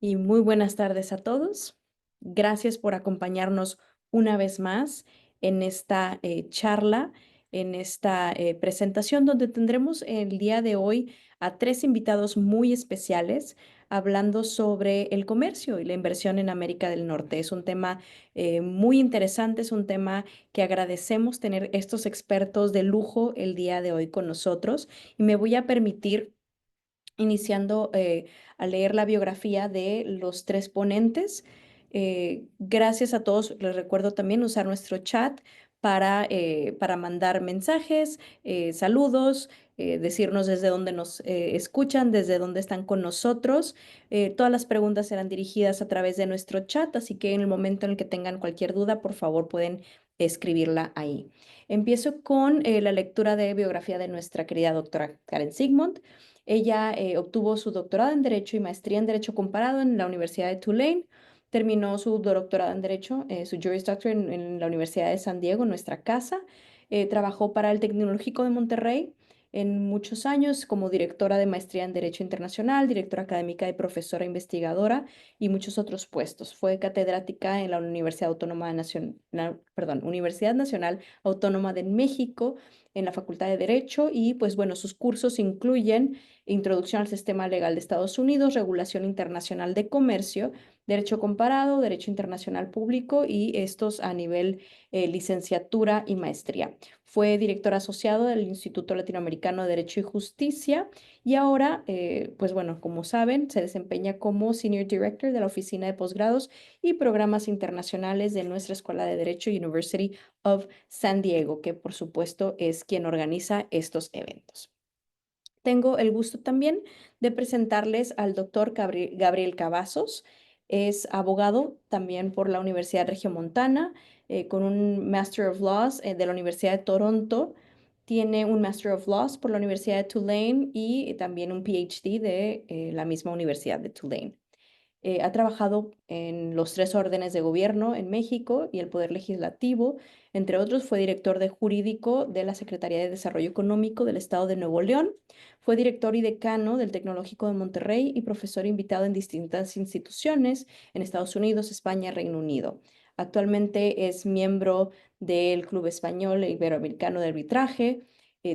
y muy buenas tardes a todos. Gracias por acompañarnos una vez más en esta charla, en esta presentación donde tendremos el día de hoy a tres invitados muy especiales hablando sobre el comercio y la inversión en América del Norte. Es un tema muy interesante, es un tema que agradecemos tener estos expertos de lujo el día de hoy con nosotros y me voy a permitir iniciando a leer la biografía de los tres ponentes. Gracias a todos. Les recuerdo también usar nuestro chat para mandar mensajes, saludos, decirnos desde dónde nos escuchan, desde dónde están con nosotros. Todas las preguntas serán dirigidas a través de nuestro chat, así que en el momento en el que tengan cualquier duda, por favor, pueden escribirla ahí. Empiezo con la lectura de biografía de nuestra querida doctora Karen Sigmund. Ella obtuvo su doctorado en Derecho y maestría en Derecho Comparado en la Universidad de Tulane. Terminó su doctorado en Derecho, su Juris Doctor en la Universidad de San Diego, nuestra casa. Trabajó para el Tecnológico de Monterrey en muchos años como directora de maestría en Derecho Internacional, directora académica y profesora investigadora y muchos otros puestos. Fue catedrática en la Universidad Nacional Autónoma de México en la Facultad de Derecho y pues bueno, sus cursos incluyen Introducción al Sistema Legal de Estados Unidos, Regulación Internacional de Comercio, Derecho Comparado, Derecho Internacional Público y estos a nivel licenciatura y maestría. Fue director asociado del Instituto Latinoamericano de Derecho y Justicia y ahora, pues bueno, como saben, se desempeña como Senior Director de la Oficina de Posgrados y Programas Internacionales de nuestra Escuela de Derecho University of San Diego, que por supuesto es quien organiza estos eventos. Tengo el gusto también de presentarles al doctor Gabriel Cavazos. Es abogado también por la Universidad Regiomontana, con un Master of Laws de la Universidad de Toronto. Tiene un Master of Laws por la Universidad de Tulane y también un PhD de la misma Universidad de Tulane. Ha trabajado en los tres órdenes de gobierno en México y el Poder Legislativo. Entre otros, fue director de jurídico de la Secretaría de Desarrollo Económico del Estado de Nuevo León. Fue director y decano del Tecnológico de Monterrey y profesor invitado en distintas instituciones en Estados Unidos, España, Reino Unido. Actualmente es miembro del Club Español e Iberoamericano de Arbitraje.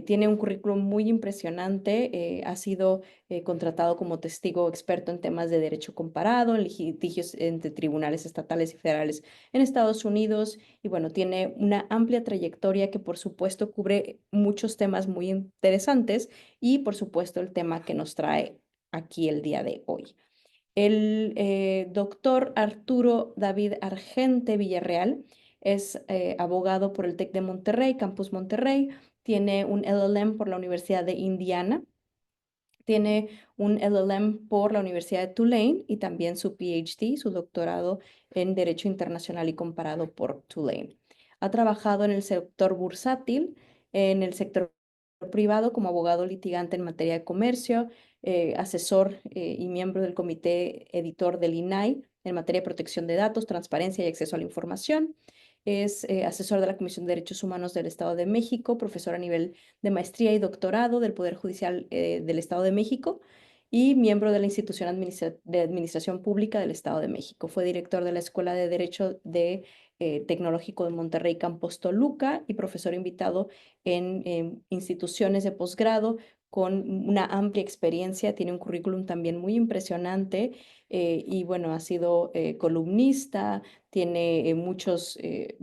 Tiene un currículum muy impresionante. Ha sido contratado como testigo experto en temas de derecho comparado, en litigios entre tribunales estatales y federales en Estados Unidos. Y bueno, tiene una amplia trayectoria que por supuesto cubre muchos temas muy interesantes y por supuesto el tema que nos trae aquí el día de hoy. El doctor Arturo David Argente Villarreal es abogado por el TEC de Monterrey, Campus Monterrey, tiene un LLM por la Universidad de Indiana, tiene un LLM por la Universidad de Tulane y también su PhD, su doctorado en Derecho Internacional y Comparado por Tulane. Ha trabajado en el sector bursátil, en el sector privado como abogado litigante en materia de comercio, asesor y miembro del comité editor del INAI en materia de protección de datos, transparencia y acceso a la información. Es asesor de la Comisión de Derechos Humanos del Estado de México, profesor a nivel de maestría y doctorado del Poder Judicial del Estado de México y miembro de la Institución de Administración Pública del Estado de México. Fue director de la Escuela de Derecho de Tecnológico de Monterrey Campus Toluca y profesor invitado en instituciones de posgrado con una amplia experiencia. Tiene un currículum también muy impresionante y bueno, ha sido columnista, tiene muchas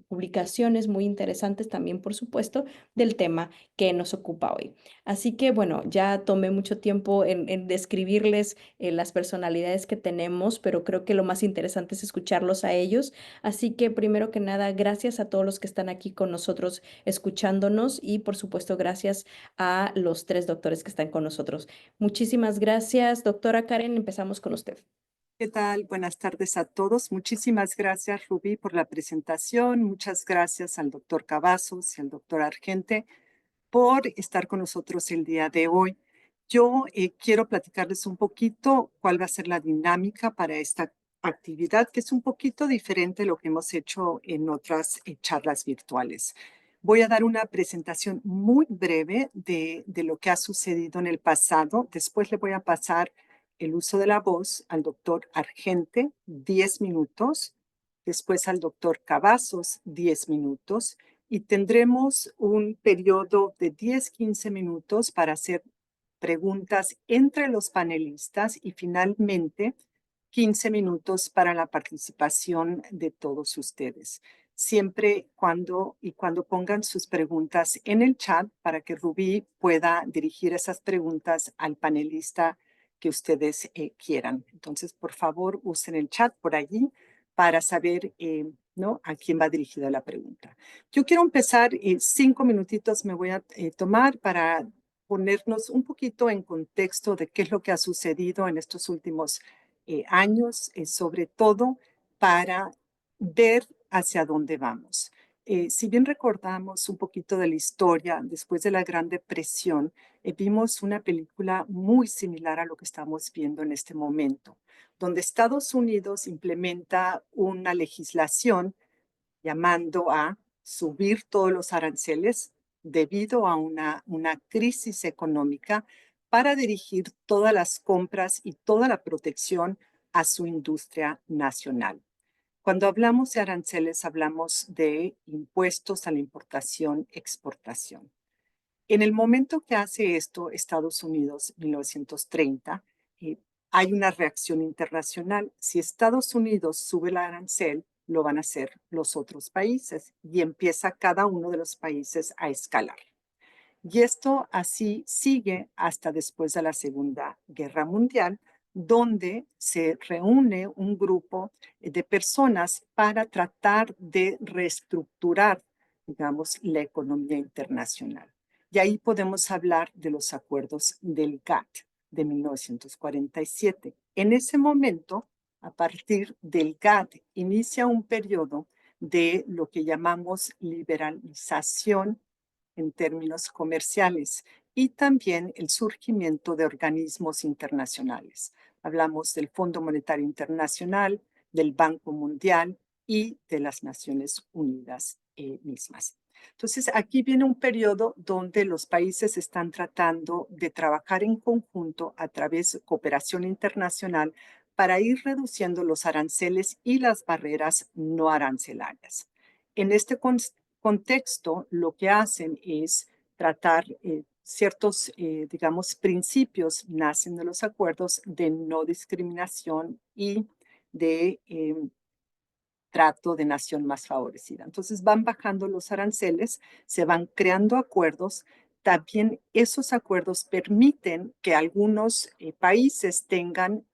publicaciones muy interesantes también, por supuesto, del tema que nos ocupa hoy. Así que bueno, ya tomé mucho tiempo en describirles las personalidades que tenemos, pero creo que lo más interesante es escucharlos a ellos. Así que primero que nada, gracias a todos los que están aquí con nosotros escuchándonos y por supuesto gracias a los tres doctores que están con nosotros. Muchísimas gracias, doctora Karen. Empezamos con usted. ¿Qué tal? Buenas tardes a todos. Muchísimas gracias, Rubí, por la presentación. Muchas gracias al doctor Cavazos y al doctor Argente por estar con nosotros el día de hoy. Yo quiero platicarles un poquito cuál va a ser la dinámica para esta actividad, que es un poquito diferente de lo que hemos hecho en otras charlas virtuales. Voy a dar una presentación muy breve de lo que ha sucedido en el pasado. Después le voy a pasar el uso de la voz al doctor Argente, 10 minutos, después al doctor Cavazos, 10 minutos, y tendremos un periodo de 10-15 minutos para hacer preguntas entre los panelistas y finalmente 15 minutos para la participación de todos ustedes. Siempre cuando pongan sus preguntas en el chat para que Rubí pueda dirigir esas preguntas al panelista que ustedes quieran. Entonces, por favor, usen el chat por allí para saber ¿no? a quién va dirigida la pregunta. Yo quiero empezar, 5 minutitos me voy a tomar para ponernos un poquito en contexto de qué es lo que ha sucedido en estos últimos años, sobre todo para ver hacia dónde vamos. Si bien recordamos un poquito de la historia, después de la Gran Depresión, vimos una película muy similar a lo que estamos viendo en este momento, donde Estados Unidos implementa una legislación llamando a subir todos los aranceles debido a una crisis económica para dirigir todas las compras y toda la protección a su industria nacional. Cuando hablamos de aranceles, hablamos de impuestos a la importación, exportación. En el momento que hace esto Estados Unidos, 1930, hay una reacción internacional. Si Estados Unidos sube el arancel, lo van a hacer los otros países y empieza cada uno de los países a escalar. Y esto así sigue hasta después de la Segunda Guerra Mundial, donde se reúne un grupo de personas para tratar de reestructurar, digamos, la economía internacional. Y ahí podemos hablar de los acuerdos del GATT de 1947. En ese momento, a partir del GATT, inicia un periodo de lo que llamamos liberalización en términos comerciales y también el surgimiento de organismos internacionales. Hablamos del Fondo Monetario Internacional, del Banco Mundial y de las Naciones Unidas mismas. Entonces, aquí viene un periodo donde los países están tratando de trabajar en conjunto a través de cooperación internacional para ir reduciendo los aranceles y las barreras no arancelarias. En este contexto, lo que hacen es tratar ciertos, digamos, principios nacen de los acuerdos de no discriminación y de trato de nación más favorecida. Entonces van bajando los aranceles, se van creando acuerdos. También esos acuerdos permiten que algunos países tengan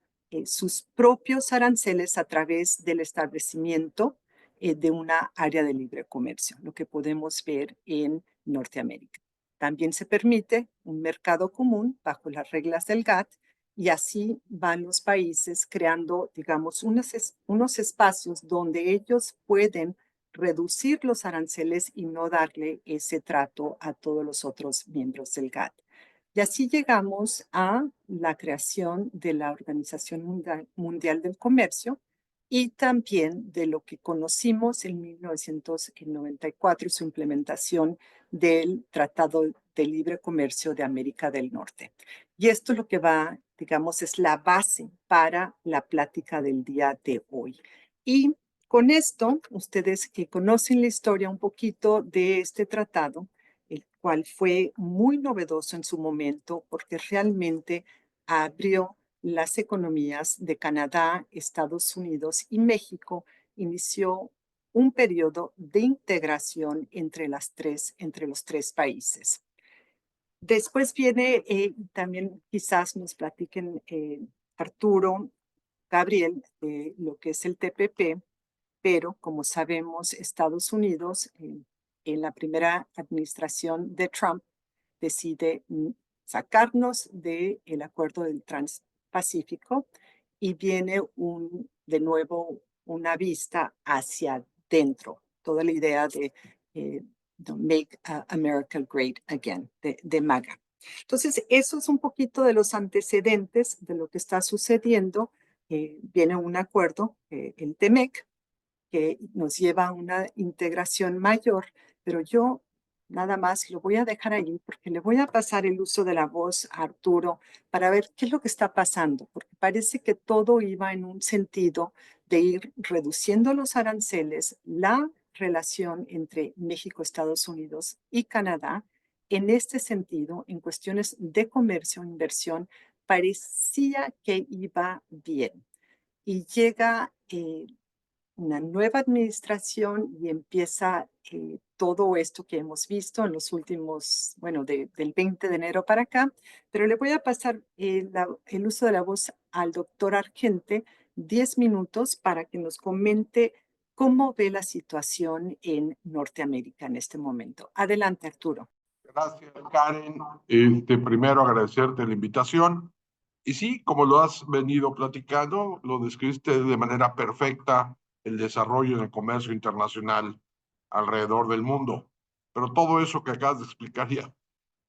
sus propios aranceles a través del establecimiento de una área de libre comercio, lo que podemos ver en Norteamérica. También se permite un mercado común bajo las reglas del GATT y así van los países creando, digamos, unos espacios donde ellos pueden reducir los aranceles y no darle ese trato a todos los otros miembros del GATT. Y así llegamos a la creación de la Organización Mundial del Comercio y también de lo que conocimos en 1994, su implementación del Tratado de Libre Comercio de América del Norte. Y esto es lo que va, digamos, es la base para la plática del día de hoy. Y con esto, ustedes que conocen la historia un poquito de este tratado, el cual fue muy novedoso en su momento porque realmente abrió las economías de Canadá, Estados Unidos y México, inició un periodo de integración entre los tres países. Después viene, también quizás nos platiquen Arturo, Gabriel, lo que es el TPP, pero como sabemos, Estados Unidos, en la primera administración de Trump, decide sacarnos del acuerdo del Transpacífico y viene de nuevo una vista hacia dentro, toda la idea de Make America Great Again, de MAGA. Entonces, eso es un poquito de los antecedentes de lo que está sucediendo. Viene un acuerdo, el TEMEC, que nos lleva a una integración mayor, pero yo nada más lo voy a dejar ahí porque le voy a pasar el uso de la voz a Arturo para ver qué es lo que está pasando, porque parece que todo iba en un sentido de ir reduciendo los aranceles, la relación entre México, Estados Unidos y Canadá. En este sentido, en cuestiones de comercio e inversión, parecía que iba bien. Y llega una nueva administración y empieza todo esto que hemos visto en los últimos, bueno, del 20 de enero para acá, pero le voy a pasar el uso de la voz al doctor Argente, 10 minutos para que nos comente cómo ve la situación en Norteamérica en este momento. Adelante, Arturo. Gracias, Karen. Primero agradecerte la invitación. Y sí, como lo has venido platicando, lo describiste de manera perfecta, el desarrollo en el comercio internacional alrededor del mundo. Pero todo eso que acabas de explicar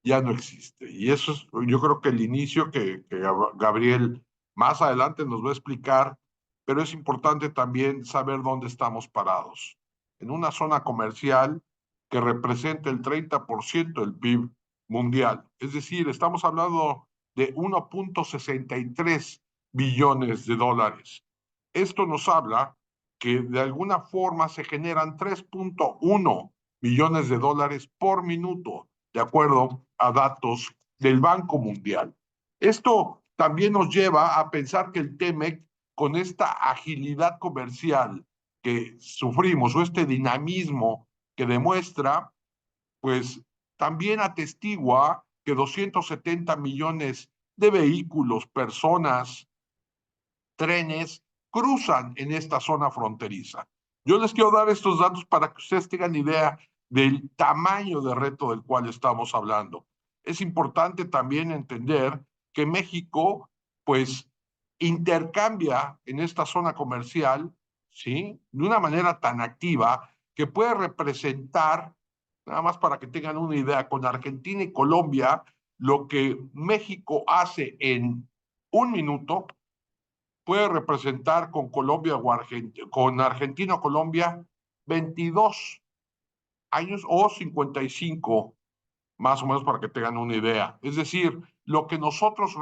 ya no existe. Y eso es, yo creo que el inicio que Gabriel más adelante nos va a explicar, pero es importante también saber dónde estamos parados. En una zona comercial que representa el 30% del PIB mundial. Es decir, estamos hablando de 1.63 billones de dólares. Esto nos habla que de alguna forma se generan 3.1 billones de dólares por minuto, de acuerdo a datos del Banco Mundial. Esto también nos lleva a pensar que el TEMEC, con esta agilidad comercial que sufrimos o este dinamismo que demuestra, pues también atestigua que 270 millones de vehículos, personas, trenes cruzan en esta zona fronteriza. Yo les quiero dar estos datos para que ustedes tengan idea del tamaño de reto del cual estamos hablando. Es importante también entender que México, pues, intercambia en esta zona comercial, ¿sí? De una manera tan activa que puede representar, nada más para que tengan una idea, con Argentina y Colombia, lo que México hace en un minuto, puede representar con Colombia o con Argentina o Colombia 22 años o 55, más o menos para que tengan una idea. Es decir, lo que nosotros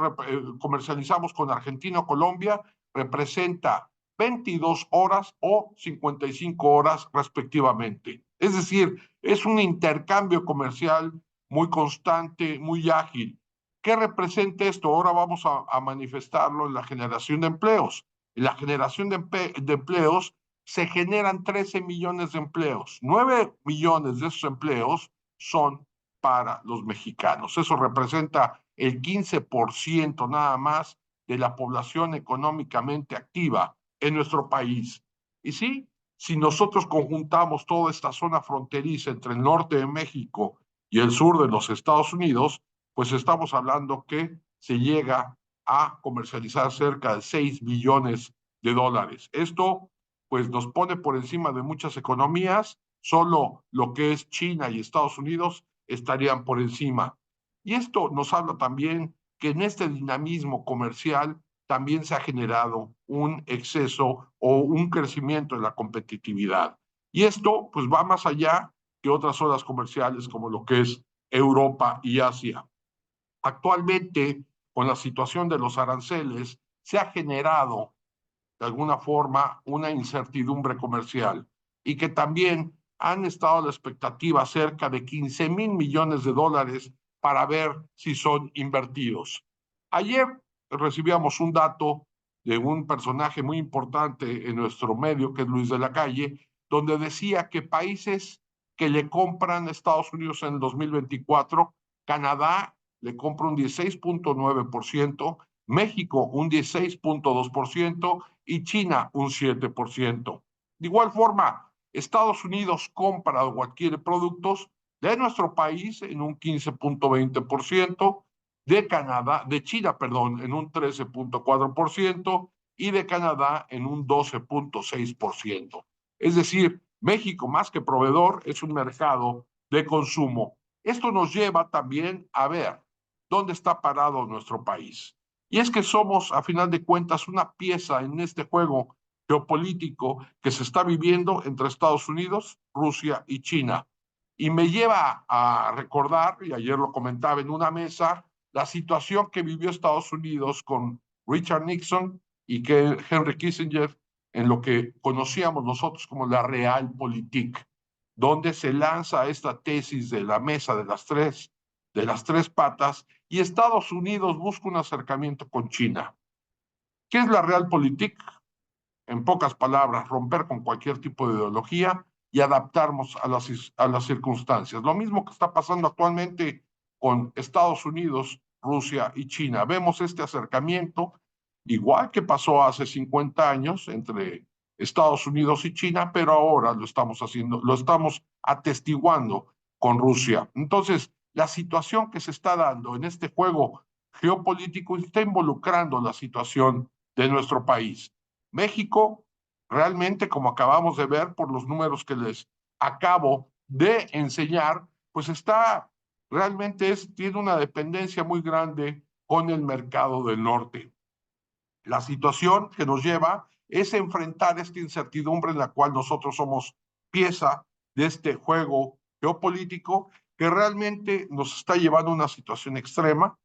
comercializamos con Argentina o Colombia representa 22 horas o 55 horas respectivamente. Es decir, es un intercambio comercial muy constante, muy ágil. ¿Qué representa esto? Ahora vamos a manifestarlo en la generación de empleos. En la generación de empleos se generan 13 millones de empleos. 9 millones de esos empleos son para los mexicanos. Eso representa el 15% nada más de la población económicamente activa en nuestro país. Y sí, si nosotros conjuntamos toda esta zona fronteriza entre el norte de México y el sur de los Estados Unidos, pues estamos hablando que se llega a comercializar cerca de 6 billones de dólares. Esto pues nos pone por encima de muchas economías, solo lo que es China y Estados Unidos estarían por encima. Y esto nos habla también que en este dinamismo comercial también se ha generado un exceso o un crecimiento en la competitividad. Y esto pues va más allá que otras zonas comerciales como lo que es Europa y Asia. Actualmente, con la situación de los aranceles, se ha generado de alguna forma una incertidumbre comercial y que también han estado a la expectativa cerca de 15 mil millones de dólares para ver si son invertidos. Ayer recibíamos un dato de un personaje muy importante en nuestro medio, que es Luis de la Calle, donde decía que países que le compran a Estados Unidos en el 2024, Canadá le compra un 16.9%, México un 16.2% y China un 7%. De igual forma, Estados Unidos compra o adquiere productos de nuestro país en un 15.20%, de Canadá, de China, perdón, en un 13.4% y de Canadá en un 12.6%. Es decir, México, más que proveedor, es un mercado de consumo. Esto nos lleva también a ver dónde está parado nuestro país. Y es que somos, a final de cuentas, una pieza en este juego geopolítico que se está viviendo entre Estados Unidos, Rusia y China. Y me lleva a recordar, y ayer lo comentaba en una mesa, la situación que vivió Estados Unidos con Richard Nixon y que Henry Kissinger en lo que conocíamos nosotros como la Realpolitik, donde se lanza esta tesis de la mesa de las tres patas y Estados Unidos busca un acercamiento con China. ¿Qué es la Realpolitik? En pocas palabras, romper con cualquier tipo de ideología y adaptarnos a las circunstancias. Lo mismo que está pasando actualmente con Estados Unidos, Rusia y China. Vemos este acercamiento, igual que pasó hace 50 años entre Estados Unidos y China, pero ahora lo estamos haciendo, lo estamos atestiguando con Rusia. Entonces, la situación que se está dando en este juego geopolítico está involucrando la situación de nuestro país. México, realmente, como acabamos de ver por los números que les acabo de enseñar, pues tiene una dependencia muy grande con el mercado del norte. La situación que nos lleva es enfrentar esta incertidumbre en la cual nosotros somos pieza de este juego geopolítico que realmente nos está llevando a una situación extrema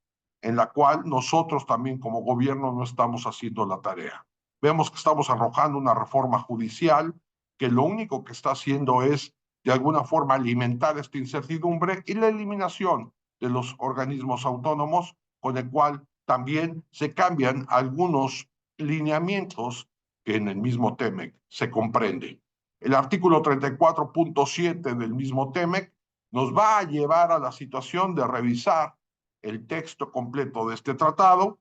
en la cual nosotros también como gobierno no estamos haciendo la tarea. Vemos que estamos arrojando una reforma judicial que lo único que está haciendo es de alguna forma alimentar esta incertidumbre y la eliminación de los organismos autónomos con el cual también se cambian algunos lineamientos que en el mismo TEMEC se comprende. El artículo 34.7 del mismo TEMEC nos va a llevar a la situación de revisar el texto completo de este tratado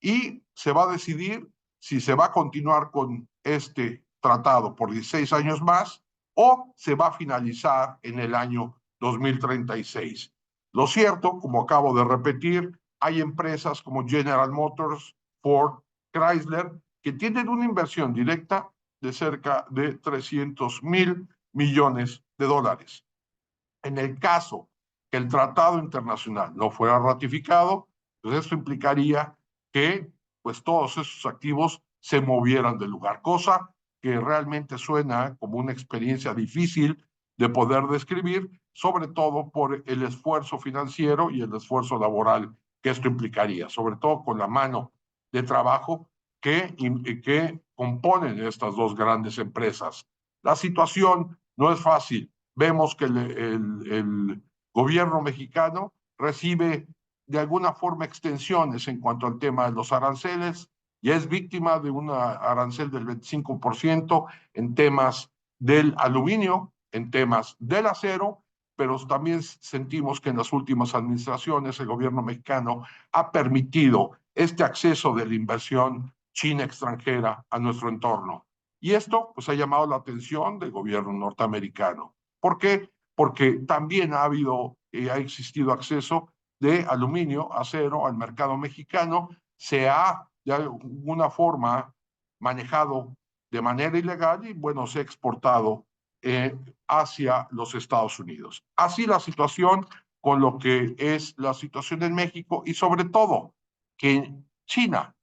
y se va a decidir si se va a continuar con este tratado por 16 años más o se va a finalizar en el año 2036. Lo cierto, como acabo de repetir, hay empresas como General Motors, Ford, Chrysler, que tienen una inversión directa de cerca de 300,000 millones de dólares. En el caso que el tratado internacional no fuera ratificado, pues esto implicaría que pues todos esos activos se movieran del lugar, cosa que realmente suena como una experiencia difícil de poder describir, sobre todo por el esfuerzo financiero y el esfuerzo laboral que esto implicaría, sobre todo con la mano de trabajo que componen estas dos grandes empresas. La situación no es fácil. Vemos que el gobierno mexicano recibe de alguna forma extensiones en cuanto al tema de los aranceles, ya es víctima de un arancel del 25% en temas del aluminio, en temas del acero, pero también sentimos que en las últimas administraciones el gobierno mexicano ha permitido este acceso de la inversión china extranjera a nuestro entorno. Y esto pues ha llamado la atención del gobierno norteamericano. ¿Por qué? Porque también ha existido acceso de aluminio, acero al mercado mexicano, se ha de alguna forma manejado de manera ilegal y bueno, se ha exportado hacia los Estados Unidos. Así la situación con lo que es la situación en México y sobre todo que China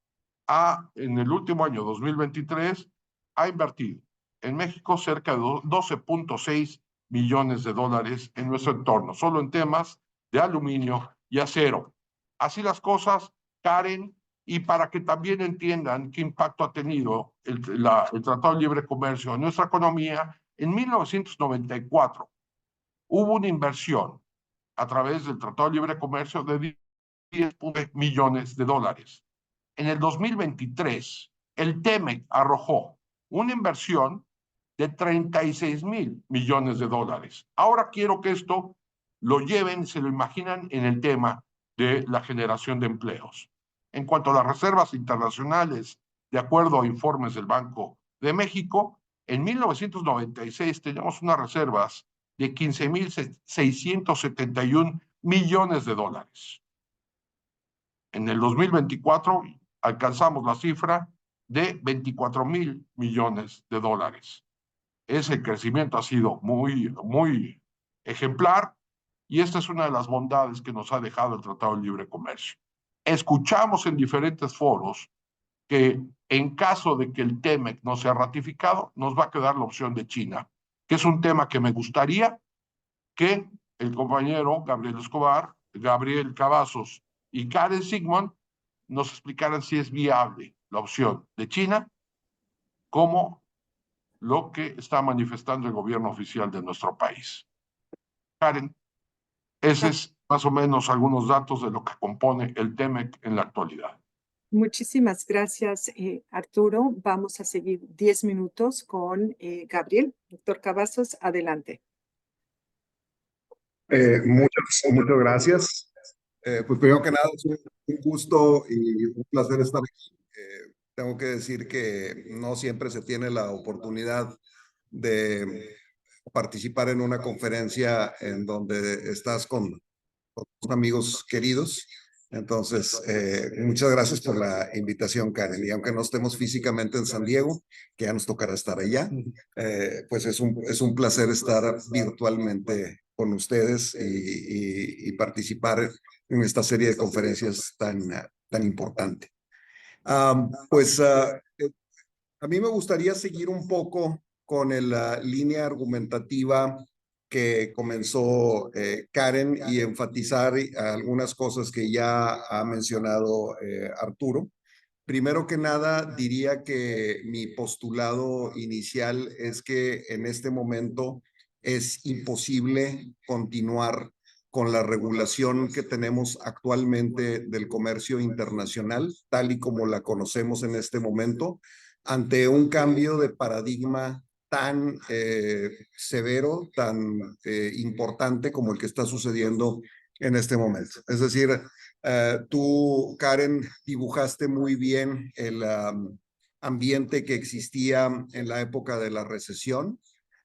en el último año 2023 ha invertido en México cerca de 12.6 millones de dólares en nuestro entorno, solo en temas de aluminio y acero. Así las cosas, Karen, y para que también entiendan qué impacto ha tenido el Tratado de Libre Comercio en nuestra economía, en 1994 hubo una inversión a través del Tratado de Libre Comercio de 10 millones de dólares. En el 2023, el TEMEC arrojó una inversión de 36,000 millones de dólares. Ahora quiero que esto lo lleven, se lo imaginan en el tema de la generación de empleos. En cuanto a las reservas internacionales, de acuerdo a informes del Banco de México, en 1996 teníamos unas reservas de 15,671 millones de dólares. En el 2024 alcanzamos la cifra de 24,000 millones de dólares. Ese crecimiento ha sido muy ejemplar y esta es una de las bondades que nos ha dejado el Tratado de Libre Comercio. Escuchamos en diferentes foros que en caso de que el TEMEC no sea ratificado, nos va a quedar la opción de China, que es un tema que me gustaría que el compañero Gabriel Escobar, Gabriel Cavazos y Karen Sigmund nos explicaran si es viable la opción de China como lo que está manifestando el gobierno oficial de nuestro país. Karen, ese es más o menos algunos datos de lo que compone el TEMEC en la actualidad. Muchísimas gracias, Arturo. Vamos a seguir 10 minutos con Gabriel. Doctor Cavazos, adelante. Muchas gracias. Pues primero que nada, es un gusto y un placer estar aquí. Tengo que decir que no siempre se tiene la oportunidad de participar en una conferencia en donde estás con amigos queridos. Entonces, muchas gracias por la invitación, Karen. Y aunque no estemos físicamente en San Diego, que ya nos tocará estar allá, pues es un placer estar virtualmente con ustedes y participar en esta serie de conferencias tan importante. A mí me gustaría seguir un poco con la línea argumentativa que comenzó Karen y enfatizar algunas cosas que ya ha mencionado Arturo. Primero que nada, diría que mi postulado inicial es que en este momento es imposible continuar con la regulación que tenemos actualmente del comercio internacional, tal y como la conocemos en este momento, ante un cambio de paradigma tan severo, tan importante como el que está sucediendo en este momento. Es decir, tú, Karen, dibujaste muy bien el ambiente que existía en la época de la recesión,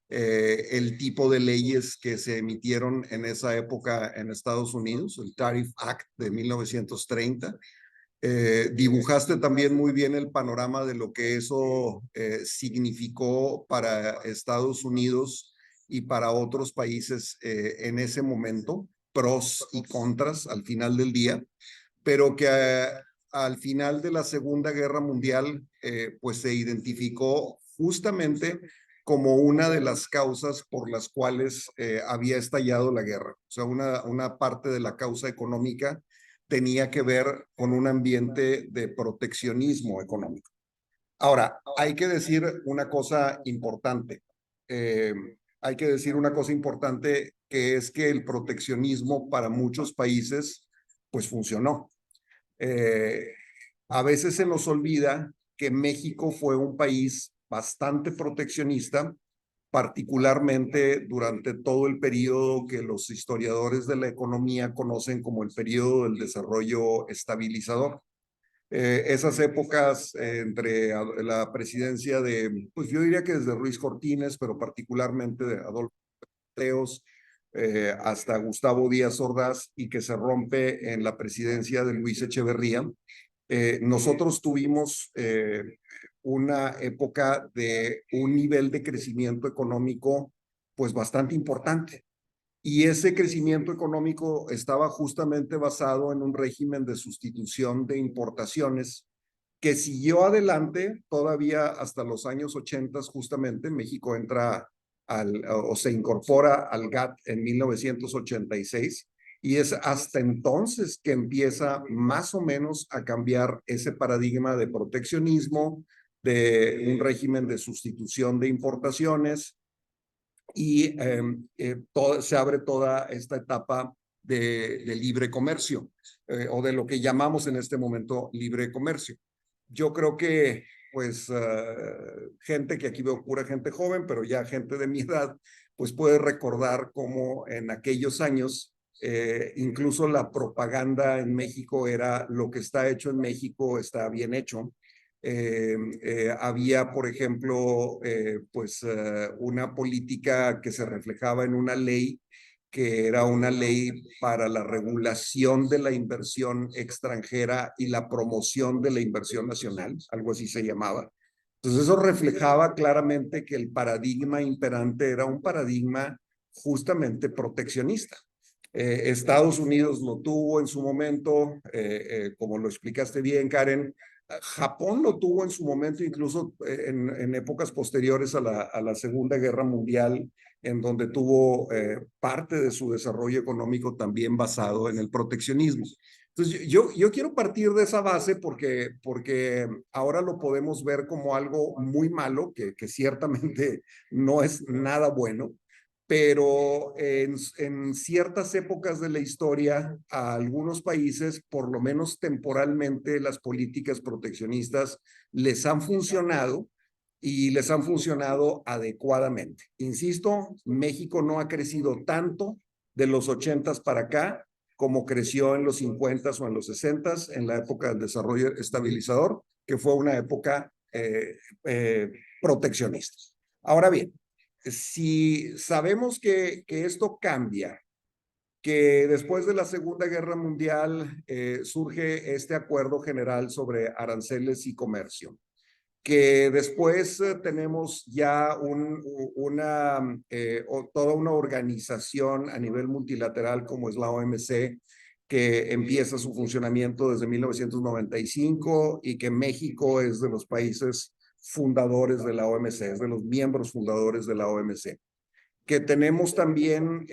el tipo de leyes que se emitieron en esa época en Estados Unidos, el Tariff Act de 1930. Dibujaste también muy bien el panorama de lo que eso significó para Estados Unidos y para otros países en ese momento, pros y contras al final del día, pero que al final de la Segunda Guerra Mundial pues se identificó justamente como una de las causas por las cuales había estallado la guerra. O sea, una parte de la causa económica tenía que ver con un ambiente de proteccionismo económico. Ahora, hay que decir una cosa importante. Hay que decir una cosa importante, que es que el proteccionismo para muchos países pues funcionó. A veces se nos olvida que México fue un país bastante proteccionista, particularmente durante todo el periodo que los historiadores de la economía conocen como el periodo del desarrollo estabilizador. Esas épocas entre la presidencia de, pues yo diría que desde Ruiz Cortines, pero particularmente de Adolfo Mateos, hasta Gustavo Díaz Ordaz, y que se rompe en la presidencia de Luis Echeverría. Nosotros tuvimos una época de un nivel de crecimiento económico pues bastante importante. Y ese crecimiento económico estaba justamente basado en un régimen de sustitución de importaciones que siguió adelante todavía hasta los años 80, justamente. México entra o se incorpora al GATT en 1986 y es hasta entonces que empieza más o menos a cambiar ese paradigma de proteccionismo, de un régimen de sustitución de importaciones, y se abre toda esta etapa de libre comercio, o de lo que llamamos en este momento libre comercio. Yo creo que pues gente que aquí veo pura gente joven, pero ya gente de mi edad, pues puede recordar cómo en aquellos años incluso la propaganda en México era: lo que está hecho en México está bien hecho. Había, por ejemplo, una política que se reflejaba en una ley que era una ley para la regulación de la inversión extranjera y la promoción de la inversión nacional, algo así se llamaba. Entonces eso reflejaba claramente que el paradigma imperante era un paradigma justamente proteccionista. Estados Unidos lo tuvo en su momento, como lo explicaste bien, Karen. Japón lo tuvo en su momento, incluso en épocas posteriores a la Segunda Guerra Mundial, en donde tuvo parte de su desarrollo económico también basado en el proteccionismo. Entonces, yo quiero partir de esa base porque ahora lo podemos ver como algo muy malo, que ciertamente no es nada bueno, pero en ciertas épocas de la historia, a algunos países, por lo menos temporalmente, las políticas proteccionistas les han funcionado y les han funcionado adecuadamente. Insisto, México no ha crecido tanto de los 80s para acá como creció en los 50s o en los 60s, en la época del desarrollo estabilizador, que fue una época proteccionista. Ahora bien, si sabemos que esto cambia, que después de la Segunda Guerra Mundial surge este acuerdo general sobre aranceles y comercio, que después tenemos ya toda una organización a nivel multilateral como es la OMC, que empieza su funcionamiento desde 1995 y que México es de los países fundadores de la OMC, es de los miembros fundadores de la OMC. Que tenemos también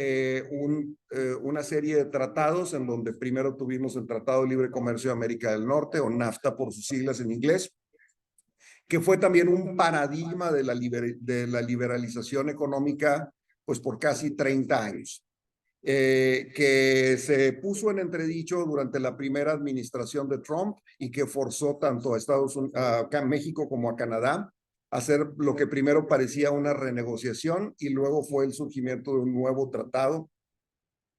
una serie de tratados en donde primero tuvimos el Tratado de Libre Comercio de América del Norte, o NAFTA por sus siglas en inglés, que fue también un paradigma de la liberalización económica pues por casi 30 años. Que se puso en entredicho durante la primera administración de Trump y que forzó tanto a México como a Canadá a hacer lo que primero parecía una renegociación y luego fue el surgimiento de un nuevo tratado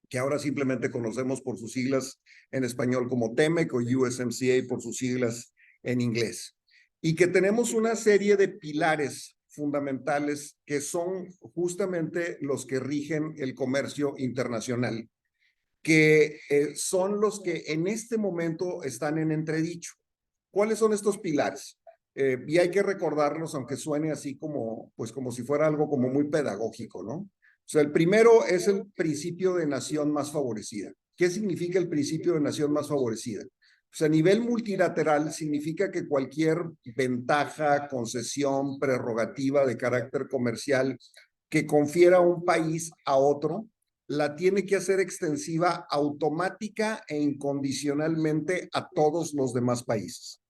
que ahora simplemente conocemos por sus siglas en español como TEMEC o USMCA por sus siglas en inglés. Y que tenemos una serie de pilares fundamentales que son justamente los que rigen el comercio internacional, que son los que en este momento están en entredicho. ¿Cuáles son estos pilares? Y hay que recordarlos, aunque suene así como si fuera algo como muy pedagógico, ¿no? O sea, el primero es el principio de nación más favorecida. ¿Qué significa el principio de nación más favorecida? Pues a nivel multilateral significa que cualquier ventaja, concesión, prerrogativa de carácter comercial que confiera un país a otro, la tiene que hacer extensiva automática e incondicionalmente a todos los demás países.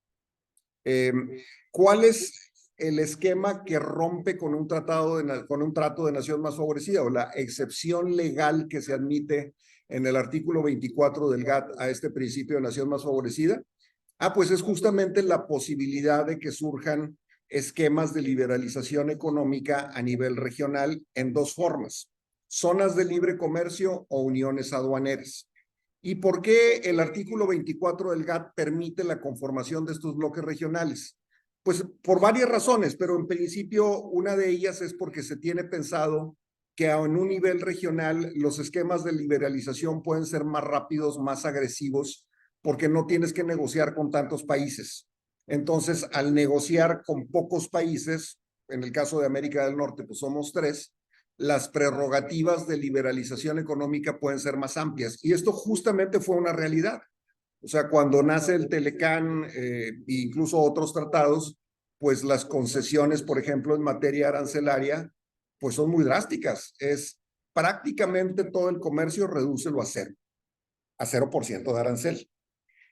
¿Cuál es el esquema que rompe con un trato de nación más favorecida o la excepción legal que se admite en el artículo 24 del GATT a este principio de nación más favorecida? Pues es justamente la posibilidad de que surjan esquemas de liberalización económica a nivel regional en dos formas: zonas de libre comercio o uniones aduaneras. ¿Y por qué el artículo 24 del GATT permite la conformación de estos bloques regionales? Pues por varias razones, pero en principio una de ellas es porque se tiene pensado que en un nivel regional los esquemas de liberalización pueden ser más rápidos, más agresivos, porque no tienes que negociar con tantos países. Entonces, al negociar con pocos países, en el caso de América del Norte, pues somos 3, las prerrogativas de liberalización económica pueden ser más amplias. Y esto justamente fue una realidad. O sea, cuando nace el Telecán e incluso otros tratados, pues las concesiones, por ejemplo, en materia arancelaria, pues son muy drásticas. Es prácticamente todo el comercio, redúcelo a 0% de arancel.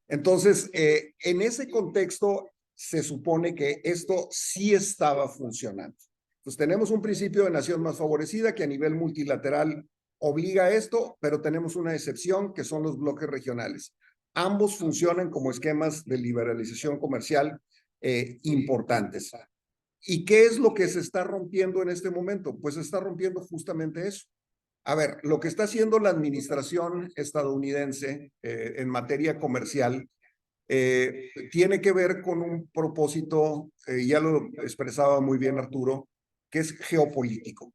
Entonces, en ese contexto, se supone que esto sí estaba funcionando. Pues tenemos un principio de nación más favorecida que a nivel multilateral obliga a esto, pero tenemos una excepción que son los bloques regionales. Ambos funcionan como esquemas de liberalización comercial importantes. ¿Y qué es lo que se está rompiendo en este momento? Pues se está rompiendo justamente eso. A ver, lo que está haciendo la administración estadounidense en materia comercial tiene que ver con un propósito, ya lo expresaba muy bien Arturo, que es geopolítico.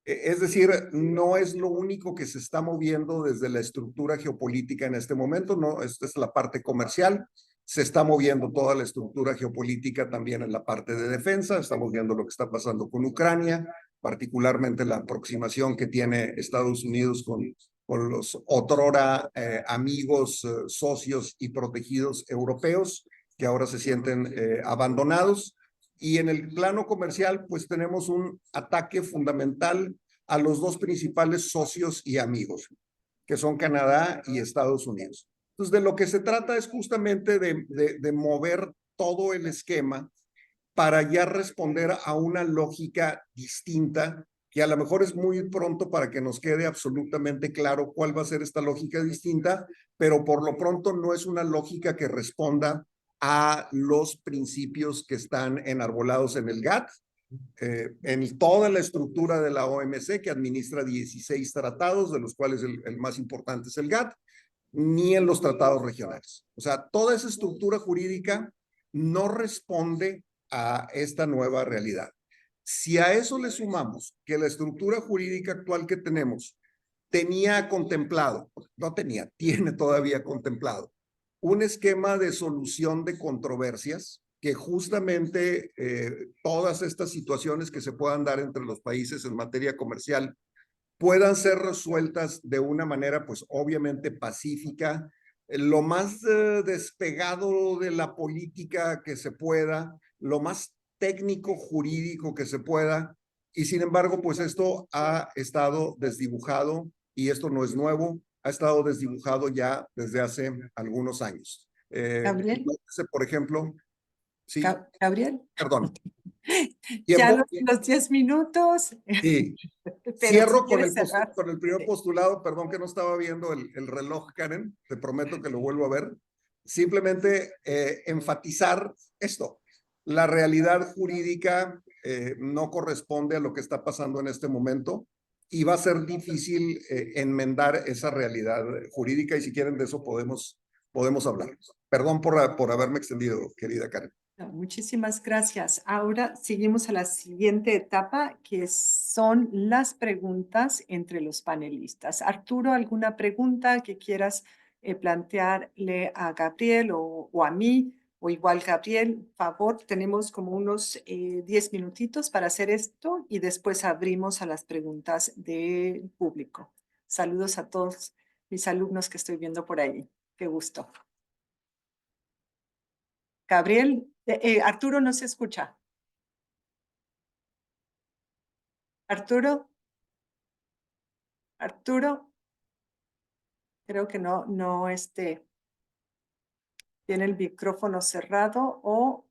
Es decir, no es lo único que se está moviendo desde la estructura geopolítica en este momento, no, esta es la parte comercial, se está moviendo toda la estructura geopolítica también en la parte de defensa, estamos viendo lo que está pasando con Ucrania, particularmente la aproximación que tiene Estados Unidos con los otrora amigos, socios y protegidos europeos, que ahora se sienten abandonados. Y en el plano comercial, pues tenemos un ataque fundamental a los dos principales socios y amigos, que son Canadá y Estados Unidos. Entonces, de lo que se trata es justamente de mover todo el esquema para ya responder a una lógica distinta, que a lo mejor es muy pronto para que nos quede absolutamente claro cuál va a ser esta lógica distinta, pero por lo pronto no es una lógica que responda a los principios que están enarbolados en el GATT, en toda la estructura de la OMC, que administra 16 tratados, de los cuales el más importante es el GATT, ni en los tratados regionales. O sea, toda esa estructura jurídica no responde a esta nueva realidad. Si a eso le sumamos que la estructura jurídica actual que tenemos tenía contemplado, no tenía, tiene todavía contemplado, un esquema de solución de controversias que justamente todas estas situaciones que se puedan dar entre los países en materia comercial puedan ser resueltas de una manera, pues obviamente pacífica, lo más despegado de la política que se pueda, lo más técnico jurídico que se pueda, y sin embargo, pues esto ha estado desdibujado, y esto no es nuevo, ha estado desdibujado ya desde hace algunos años. Gabriel. Por ejemplo, sí, Gabriel. perdón. Ya Tiempo. los 10 minutos. Sí. Pero Cierro si con el primer postulado, perdón que no estaba viendo el reloj, Karen, te prometo que lo vuelvo a ver. Simplemente enfatizar esto. La realidad jurídica no corresponde a lo que está pasando en este momento y va a ser difícil enmendar esa realidad jurídica, y si quieren de eso podemos hablar. Perdón por haberme extendido, querida Karen. Muchísimas gracias. Ahora seguimos a la siguiente etapa, que son las preguntas entre los panelistas. Arturo, ¿alguna pregunta que quieras plantearle a Gabriel o a mí? O igual, Gabriel, por favor, tenemos como unos 10 minutitos para hacer esto y después abrimos a las preguntas del público. Saludos a todos mis alumnos que estoy viendo por ahí. Qué gusto. Gabriel, Arturo no se escucha. Arturo, creo que no tiene el micrófono cerrado o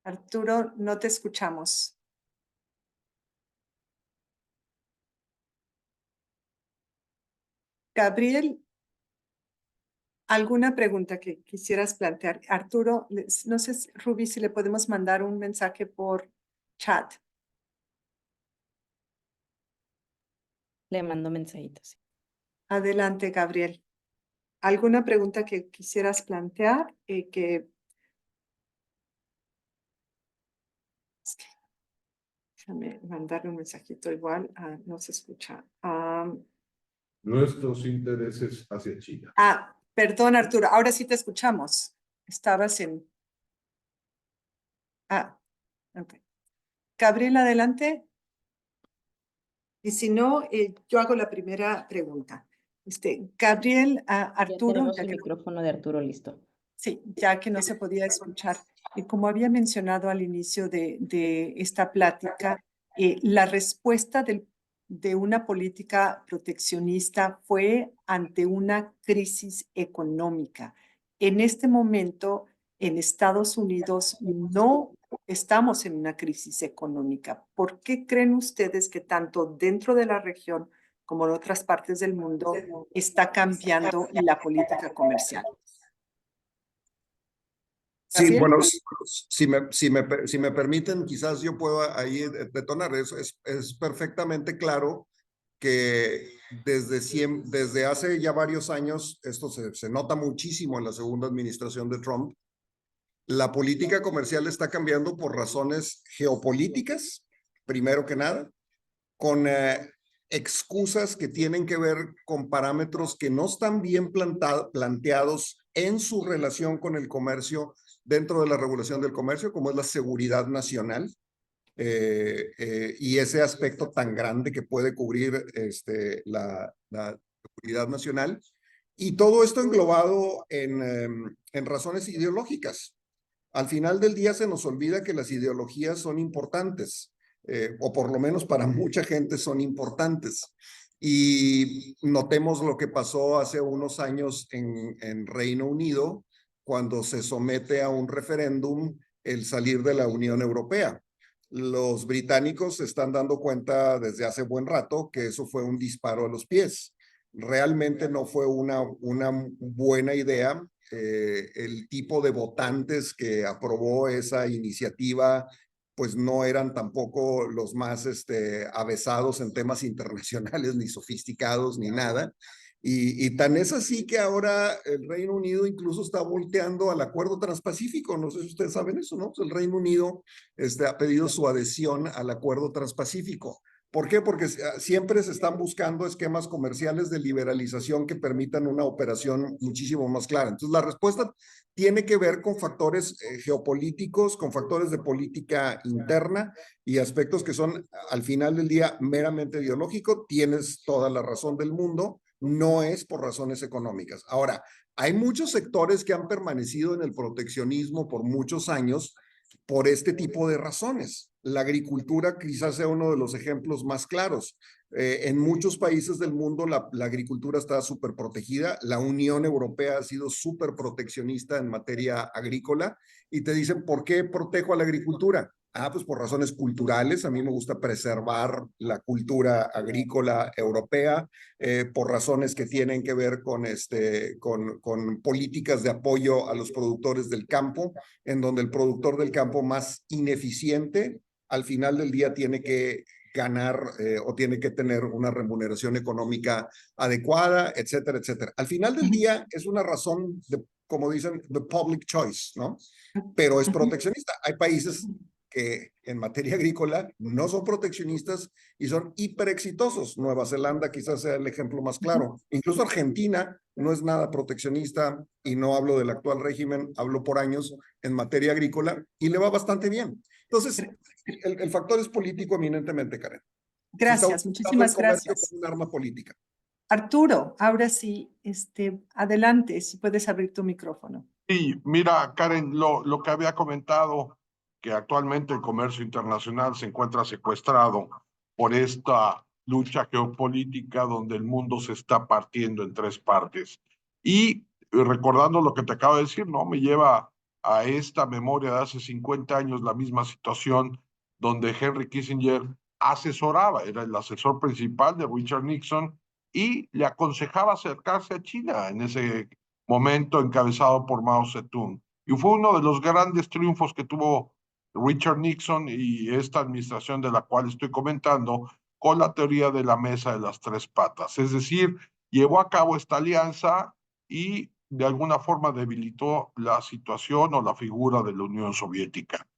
Arturo, no te escuchamos. Gabriel, ¿alguna pregunta que quisieras plantear? Arturo, no sé, Rubí, si le podemos mandar un mensaje por chat. Le mando mensajitos. Adelante, Gabriel. ¿Alguna pregunta que quisieras plantear? Déjame mandarle un mensajito igual. No se escucha. Nuestros intereses hacia China. Perdón, Arturo. Ahora sí te escuchamos. Estabas en... ok. Gabriel, adelante. Y si no, yo hago la primera pregunta. Gabriel, Arturo. Ya tenemos el micrófono de Arturo listo. Sí, ya que no se podía escuchar. Como había mencionado al inicio de esta plática, la respuesta de una política proteccionista fue ante una crisis económica. En este momento, en Estados Unidos, no estamos en una crisis económica. ¿Por qué creen ustedes que tanto dentro de la región como en otras partes del mundo está cambiando la política comercial? Sí, bueno, si me permiten, quizás yo puedo ahí detonar. Es perfectamente claro que desde hace ya varios años, esto se nota muchísimo en la segunda administración de Trump, la política comercial está cambiando por razones geopolíticas, primero que nada, con excusas que tienen que ver con parámetros que no están bien planteados en su relación con el comercio dentro de la regulación del comercio, como es la seguridad nacional y ese aspecto tan grande que puede cubrir la seguridad nacional. Y todo esto englobado en razones ideológicas. Al final del día se nos olvida que las ideologías son importantes, o por lo menos para mucha gente son importantes. Y notemos lo que pasó hace unos años en Reino Unido, cuando se somete a un referéndum el salir de la Unión Europea. Los británicos se están dando cuenta desde hace buen rato que eso fue un disparo a los pies. Realmente no fue una buena idea. El tipo de votantes que aprobó esa iniciativa pues no eran tampoco los más avesados en temas internacionales, ni sofisticados, ni nada. Y tan es así que ahora el Reino Unido incluso está volteando al acuerdo transpacífico. No sé si ustedes saben eso, ¿no? El Reino Unido ha pedido su adhesión al acuerdo transpacífico. ¿Por qué? Porque siempre se están buscando esquemas comerciales de liberalización que permitan una operación muchísimo más clara. Entonces, la respuesta tiene que ver con factores geopolíticos, con factores de política interna y aspectos que son, al final del día, meramente ideológicos. Tienes toda la razón del mundo, no es por razones económicas. Ahora, hay muchos sectores que han permanecido en el proteccionismo por muchos años por este tipo de razones. La agricultura quizás sea uno de los ejemplos más claros. En muchos países del mundo la agricultura está súper protegida. La Unión Europea ha sido súper proteccionista en materia agrícola y te dicen, ¿por qué protejo a la agricultura? Ah, pues por razones culturales. A mí me gusta preservar la cultura agrícola europea, por razones que tienen que ver con políticas de apoyo a los productores del campo, en donde el productor del campo más ineficiente al final del día tiene que ganar o tiene que tener una remuneración económica adecuada, etcétera, etcétera. Al final del día es una razón de, como dicen, the public choice, ¿no? Pero es proteccionista. Hay países que en materia agrícola no son proteccionistas y son hiper exitosos. Nueva Zelanda quizás sea el ejemplo más claro. Incluso Argentina no es nada proteccionista, y no hablo del actual régimen, hablo por años en materia agrícola, y le va bastante bien. Entonces, el factor es político eminentemente, Karen. Gracias, Se está utilizando muchísimas el comercio gracias. como un arma política. Arturo, ahora sí, adelante, si puedes abrir tu micrófono. Y mira, Karen, lo que había comentado, que actualmente el comercio internacional se encuentra secuestrado por esta lucha geopolítica donde el mundo se está partiendo en tres partes. Y recordando lo que te acabo de decir, ¿no? Me lleva a esta memoria de hace 50 años, la misma situación donde Henry Kissinger asesoraba, era el asesor principal de Richard Nixon y le aconsejaba acercarse a China en ese momento encabezado por Mao Zedong. Y fue uno de los grandes triunfos que tuvo Richard Nixon y esta administración de la cual estoy comentando con la teoría de la mesa de las tres patas. Es decir, llevó a cabo esta alianza y de alguna forma debilitó la situación o la figura de la Unión Soviética.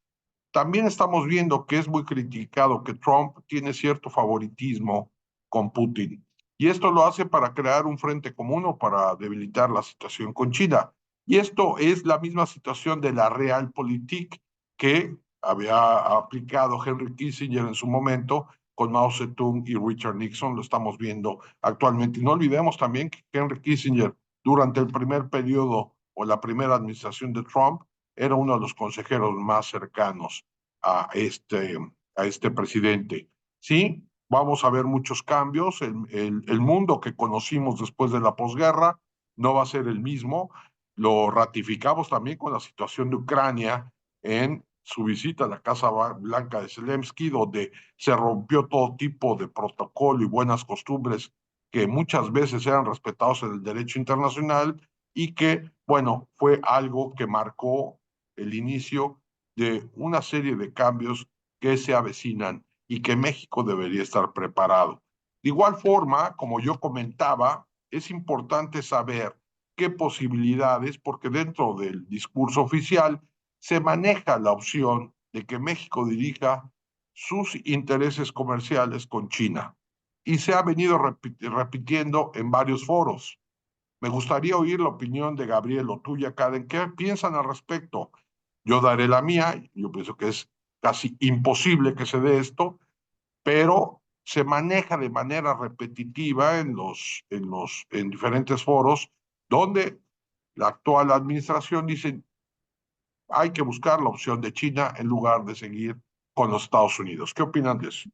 También estamos viendo que es muy criticado que Trump tiene cierto favoritismo con Putin. Y esto lo hace para crear un frente común o para debilitar la situación con China. Y esto es la misma situación de la Realpolitik que había aplicado Henry Kissinger en su momento con Mao Zedong y Richard Nixon. Lo estamos viendo actualmente. Y no olvidemos también que Henry Kissinger, durante el primer periodo o la primera administración de Trump, era uno de los consejeros más cercanos a este presidente. Sí, vamos a ver muchos cambios. El mundo que conocimos después de la posguerra no va a ser el mismo. Lo ratificamos también con la situación de Ucrania en su visita a la Casa Blanca de Zelensky, donde se rompió todo tipo de protocolo y buenas costumbres que muchas veces eran respetados en el derecho internacional y que, bueno, fue algo que marcó el inicio de una serie de cambios que se avecinan y que México debería estar preparado. De igual forma, como yo comentaba, es importante saber qué posibilidades, porque dentro del discurso oficial se maneja la opción de que México dirija sus intereses comerciales con China. Y se ha venido repitiendo en varios foros. Me gustaría oír la opinión de Gabriel o tuya, Karen. ¿Qué piensan al respecto? Yo daré la mía. Yo pienso que es casi imposible que se dé esto, pero se maneja de manera repetitiva en diferentes foros donde la actual administración dice hay que buscar la opción de China en lugar de seguir con los Estados Unidos. ¿Qué opinan de eso?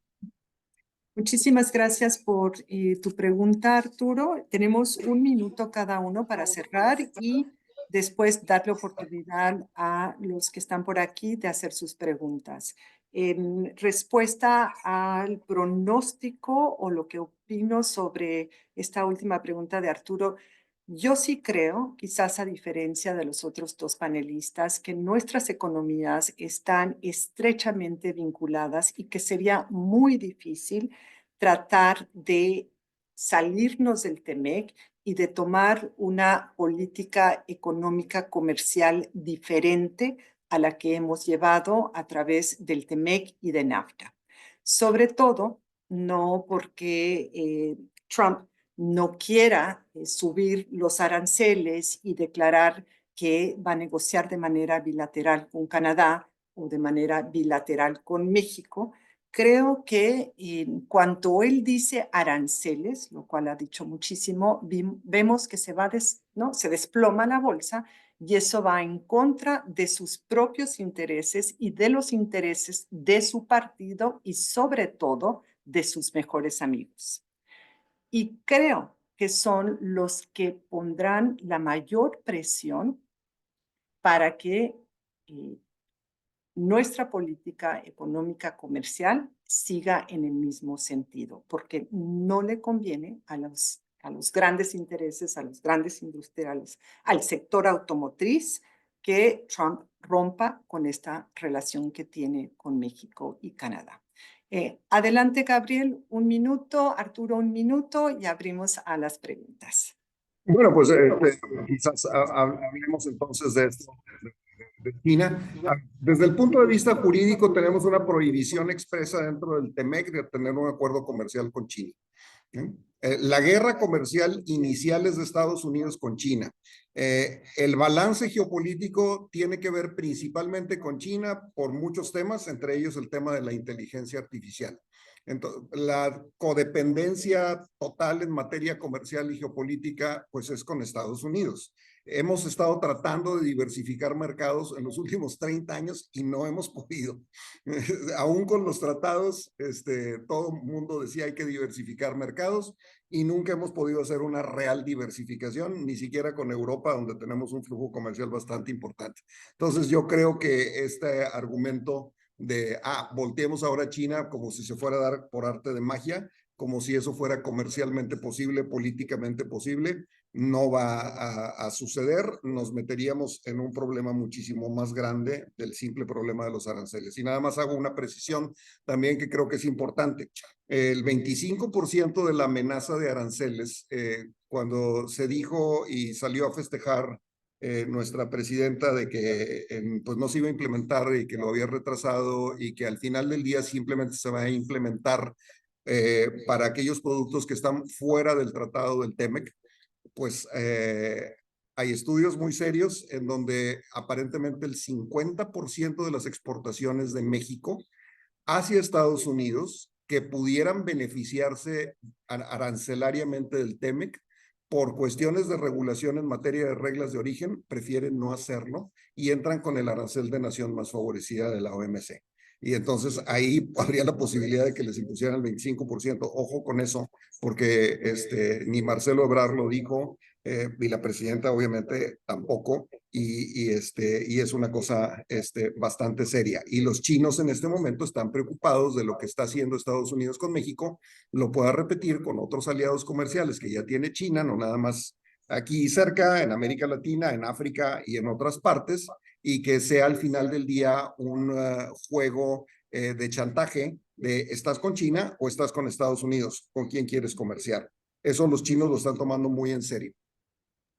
Muchísimas gracias por tu pregunta, Arturo. Tenemos un minuto cada uno para cerrar y después darle oportunidad a los que están por aquí de hacer sus preguntas. En respuesta al pronóstico o lo que opino sobre esta última pregunta de Arturo, yo sí creo, quizás a diferencia de los otros dos panelistas, que nuestras economías están estrechamente vinculadas y que sería muy difícil tratar de salirnos del TEMEC y de tomar una política económica comercial diferente a la que hemos llevado a través del TEMEC y de NAFTA. Sobre todo, no porque Trump no quiera subir los aranceles y declarar que va a negociar de manera bilateral con Canadá o de manera bilateral con México. Creo que en cuanto él dice aranceles, lo cual ha dicho muchísimo, vemos que se desploma la bolsa y eso va en contra de sus propios intereses y de los intereses de su partido y sobre todo de sus mejores amigos. Y creo que son los que pondrán la mayor presión para que nuestra política económica comercial siga en el mismo sentido, porque no le conviene a los grandes intereses, a los grandes industriales, al sector automotriz, que Trump rompa con esta relación que tiene con México y Canadá. Adelante, Gabriel, un minuto, Arturo, un minuto y abrimos a las preguntas. Bueno, pues quizás hablemos entonces de esto de China. Desde el punto de vista jurídico, tenemos una prohibición expresa dentro del TEMEC de tener un acuerdo comercial con China. La guerra comercial inicial es de Estados Unidos con China. El balance geopolítico tiene que ver principalmente con China por muchos temas, entre ellos el tema de la inteligencia artificial. Entonces, la codependencia total en materia comercial y geopolítica, pues es con Estados Unidos. Hemos estado tratando de diversificar mercados en los últimos 30 años y no hemos podido. Aún con los tratados, todo el mundo decía hay que diversificar mercados y nunca hemos podido hacer una real diversificación, ni siquiera con Europa, donde tenemos un flujo comercial bastante importante. Entonces yo creo que este argumento de, volteemos ahora a China como si se fuera a dar por arte de magia, como si eso fuera comercialmente posible, políticamente posible, no va a suceder. Nos meteríamos en un problema muchísimo más grande del simple problema de los aranceles. Y nada más hago una precisión también que creo que es importante. El 25% de la amenaza de aranceles, cuando se dijo y salió a festejar nuestra presidenta de que pues no se iba a implementar y que lo había retrasado y que al final del día simplemente se va a implementar para aquellos productos que están fuera del tratado del TEMEC, pues hay estudios muy serios en donde aparentemente el 50% de las exportaciones de México hacia Estados Unidos que pudieran beneficiarse arancelariamente del TEMEC por cuestiones de regulación en materia de reglas de origen, prefieren no hacerlo y entran con el arancel de nación más favorecida de la OMC. Y entonces ahí habría la posibilidad de que les impusieran el 25%. Ojo con eso, porque ni Marcelo Ebrard lo dijo, y la presidenta obviamente tampoco, y es una cosa bastante seria. Y los chinos en este momento están preocupados de lo que está haciendo Estados Unidos con México, lo pueda repetir con otros aliados comerciales que ya tiene China, no nada más aquí cerca, en América Latina, en África y en otras partes, y que sea al final del día un juego de chantaje de ¿estás con China o estás con Estados Unidos? ¿Con quién quieres comerciar? Eso los chinos lo están tomando muy en serio.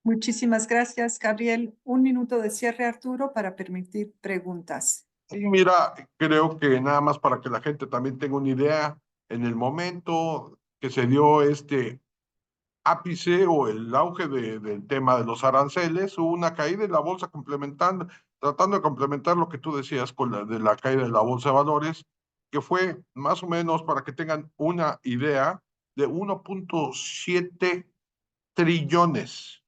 Muchísimas gracias, Gabriel. Un minuto de cierre, Arturo, para permitir preguntas. Sí, mira, creo que nada más para que la gente también tenga una idea, en el momento que se dio este ápice o el auge del tema de los aranceles, hubo una caída en la bolsa complementando, tratando de complementar lo que tú decías con de la caída de la bolsa de valores, que fue más o menos, para que tengan una idea, de 1.7 trillones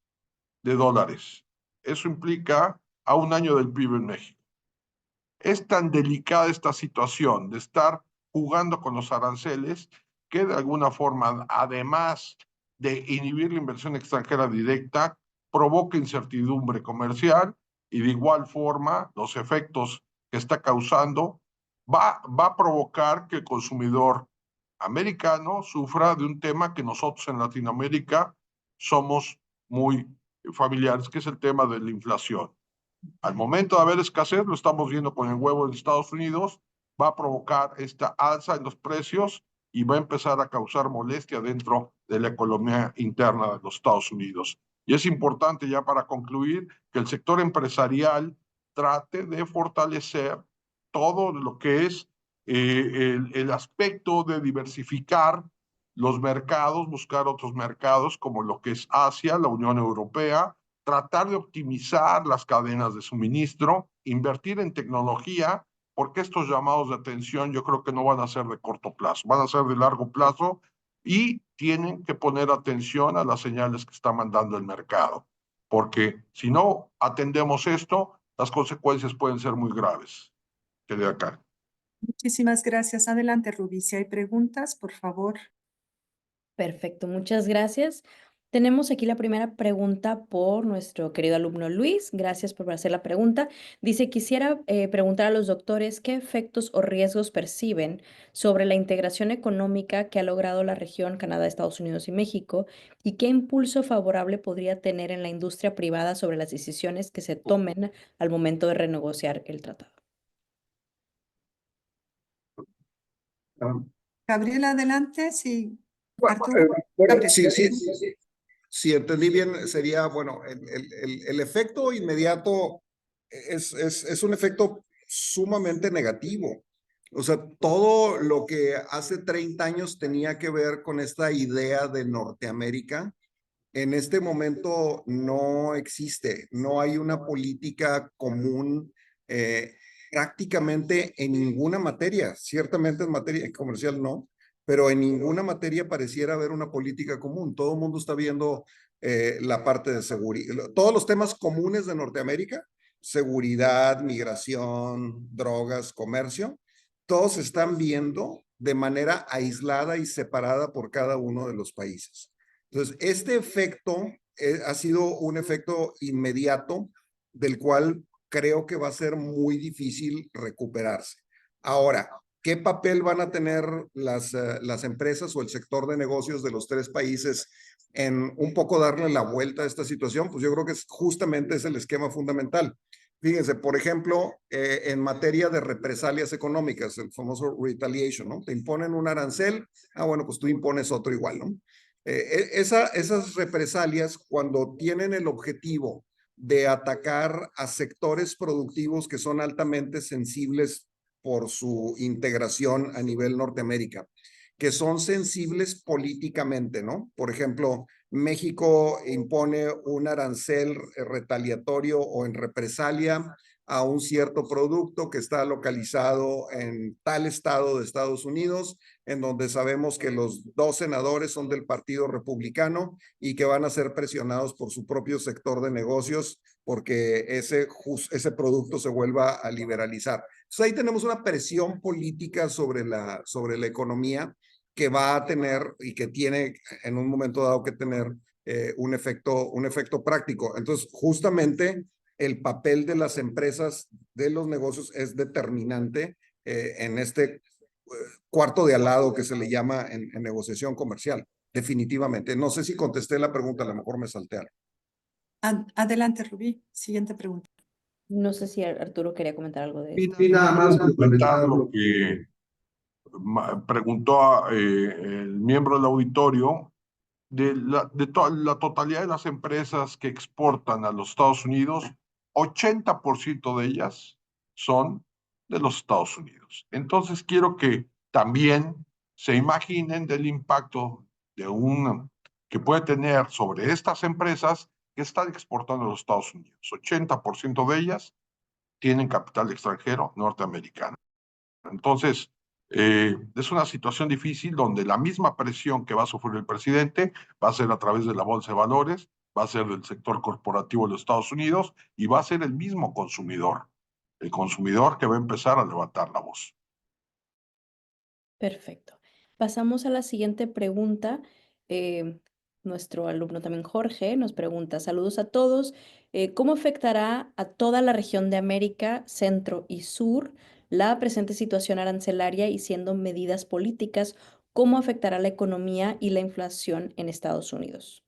de dólares. Eso implica a un año del PIB en México. Es tan delicada esta situación de estar jugando con los aranceles que de alguna forma, además de inhibir la inversión extranjera directa, provoca incertidumbre comercial y de igual forma los efectos que está causando va a provocar que el consumidor americano sufra de un tema que nosotros en Latinoamérica somos muy familiares, que es el tema de la inflación. Al momento de haber escasez, lo estamos viendo con el huevo en Estados Unidos, va a provocar esta alza en los precios y va a empezar a causar molestia dentro de la economía interna de los Estados Unidos. Y es importante ya para concluir que el sector empresarial trate de fortalecer todo lo que es el aspecto de diversificar los mercados, buscar otros mercados como lo que es Asia, la Unión Europea, tratar de optimizar las cadenas de suministro, invertir en tecnología, porque estos llamados de atención yo creo que no van a ser de corto plazo, van a ser de largo plazo y tienen que poner atención a las señales que está mandando el mercado, porque si no atendemos esto, las consecuencias pueden ser muy graves. Que de acá. Muchísimas gracias. Adelante, Rubí. Si hay preguntas, por favor. Perfecto, muchas gracias. Tenemos aquí la primera pregunta por nuestro querido alumno Luis. Gracias por hacer la pregunta. Dice, quisiera preguntar a los doctores qué efectos o riesgos perciben sobre la integración económica que ha logrado la región Canadá, Estados Unidos y México y qué impulso favorable podría tener en la industria privada sobre las decisiones que se tomen al momento de renegociar el tratado. Gabriela, adelante. Sí. Bueno, Arturo. Gabriel. si entendí bien, sería, bueno, el efecto inmediato es un efecto sumamente negativo. O sea, todo lo que hace 30 años tenía que ver con esta idea de Norteamérica, en este momento no existe, no hay una política común prácticamente en ninguna materia, ciertamente en materia comercial no, pero en ninguna materia pareciera haber una política común. Todo el mundo está viendo la parte de seguridad, todos los temas comunes de Norteamérica, seguridad, migración, drogas, comercio, todos se están viendo de manera aislada y separada por cada uno de los países. Entonces, este efecto ha sido un efecto inmediato del cual creo que va a ser muy difícil recuperarse. Ahora, ¿qué papel van a tener las empresas o el sector de negocios de los tres países en un poco darle la vuelta a esta situación? Pues yo creo que justamente es el esquema fundamental. Fíjense, por ejemplo, en materia de represalias económicas, el famoso retaliation, ¿no? Te imponen un arancel, bueno, pues tú impones otro igual, ¿no? Esas represalias, cuando tienen el objetivo de atacar a sectores productivos que son altamente sensibles por su integración a nivel Norteamérica, que son sensibles políticamente, ¿no? Por ejemplo, México impone un arancel retaliatorio o en represalia a un cierto producto que está localizado en tal estado de Estados Unidos, en donde sabemos que los 2 senadores son del Partido Republicano y que van a ser presionados por su propio sector de negocios porque ese producto se vuelva a liberalizar. Entonces ahí tenemos una presión política sobre la economía que va a tener y que tiene en un momento dado que tener un efecto práctico. Entonces, justamente el papel de las empresas, de los negocios, es determinante en este cuarto de al lado que se le llama en negociación comercial, definitivamente. No sé si contesté la pregunta, a lo mejor me salté algo. Adelante, Rubí. Siguiente pregunta. No sé si Arturo quería comentar algo de esto. Y nada más completar lo que preguntó el miembro del auditorio. De la totalidad de las empresas que exportan a los Estados Unidos, 80% de ellas son de los Estados Unidos. Entonces quiero que también se imaginen del impacto que puede tener sobre estas empresas que están exportando a los Estados Unidos. 80% de ellas tienen capital extranjero norteamericano. Entonces, es una situación difícil donde la misma presión que va a sufrir el presidente va a ser a través de la bolsa de valores, va a ser del sector corporativo de los Estados Unidos y va a ser el mismo consumidor, el consumidor que va a empezar a levantar la voz. Perfecto. Pasamos a la siguiente pregunta. Eh, Nuestro alumno también Jorge nos pregunta, saludos a todos. ¿Cómo afectará a toda la región de América, Centro y Sur la presente situación arancelaria y siendo medidas políticas? ¿Cómo afectará la economía y la inflación en Estados Unidos?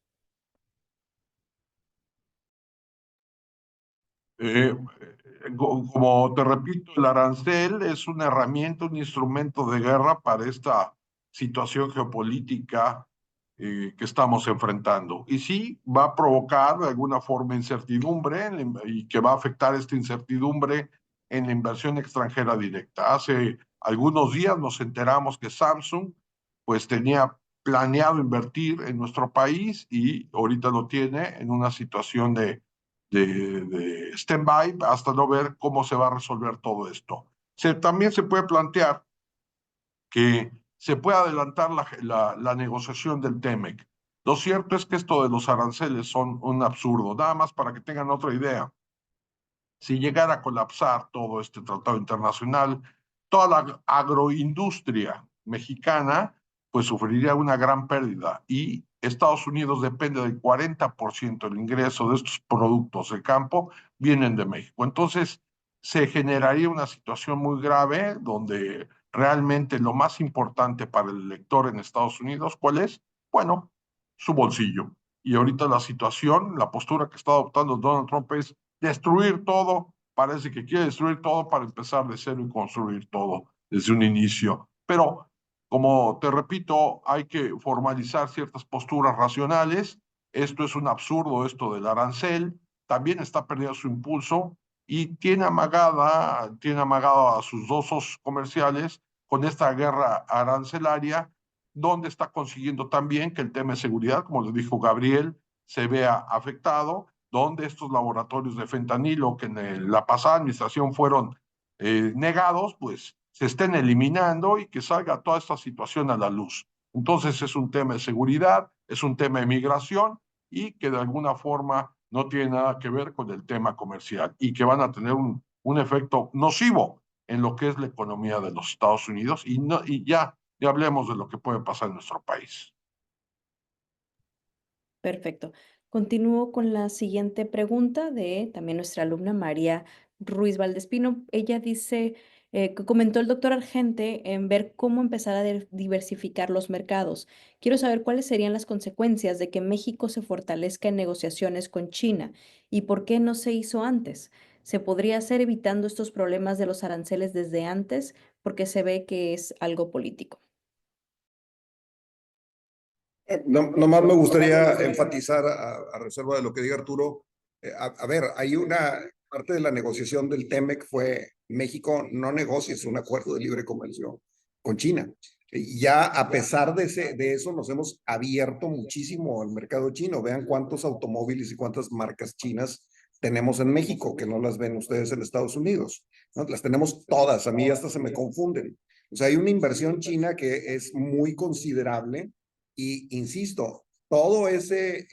Como te repito, el arancel es una herramienta, un instrumento de guerra para esta situación geopolítica que estamos enfrentando. Y sí, va a provocar de alguna forma incertidumbre y que va a afectar esta incertidumbre en la inversión extranjera directa. Hace algunos días nos enteramos que Samsung pues tenía planeado invertir en nuestro país y ahorita lo tiene en una situación de stand-by hasta no ver cómo se va a resolver todo esto. También se puede plantear que se puede adelantar la negociación del TEMEC. Lo cierto es que esto de los aranceles son un absurdo. Nada más para que tengan otra idea. Si llegara a colapsar todo este tratado internacional, toda la agroindustria mexicana pues sufriría una gran pérdida y Estados Unidos depende del 40% del ingreso de estos productos de campo vienen de México. Entonces se generaría una situación muy grave donde realmente lo más importante para el elector en Estados Unidos, ¿cuál es? Bueno, su bolsillo. Y ahorita la situación, la postura que está adoptando Donald Trump es destruir todo, parece que quiere destruir todo para empezar de cero y construir todo desde un inicio. Pero, como te repito, hay que formalizar ciertas posturas racionales. Esto es un absurdo, esto del arancel. También está perdiendo su impulso y tiene amagado a sus dos socios comerciales con esta guerra arancelaria, donde está consiguiendo también que el tema de seguridad, como le dijo Gabriel, se vea afectado, donde estos laboratorios de fentanilo que en la pasada administración fueron negados, pues se estén eliminando y que salga toda esta situación a la luz. Entonces es un tema de seguridad, es un tema de migración y que de alguna forma no tiene nada que ver con el tema comercial y que van a tener un efecto nocivo en lo que es la economía de los Estados Unidos y ya hablemos de lo que puede pasar en nuestro país. Perfecto. Continúo con la siguiente pregunta de también nuestra alumna María Ruiz Valdespino. Ella dice que comentó el doctor Argente en ver cómo empezar a diversificar los mercados. Quiero saber cuáles serían las consecuencias de que México se fortalezca en negociaciones con China y por qué no se hizo antes. ¿Se podría hacer evitando estos problemas de los aranceles desde antes? Porque se ve que es algo político. Nomás me gustaría enfatizar, a reserva de lo que diga Arturo, a ver, hay una parte de la negociación del TEMEC fue México no negocia, es un acuerdo de libre comercio con China. Y ya a pesar de eso nos hemos abierto muchísimo al mercado chino. Vean cuántos automóviles y cuántas marcas chinas tenemos en México, que no las ven ustedes en Estados Unidos, ¿no? Las tenemos todas, a mí hasta se me confunden. O sea, hay una inversión china que es muy considerable y insisto, todo ese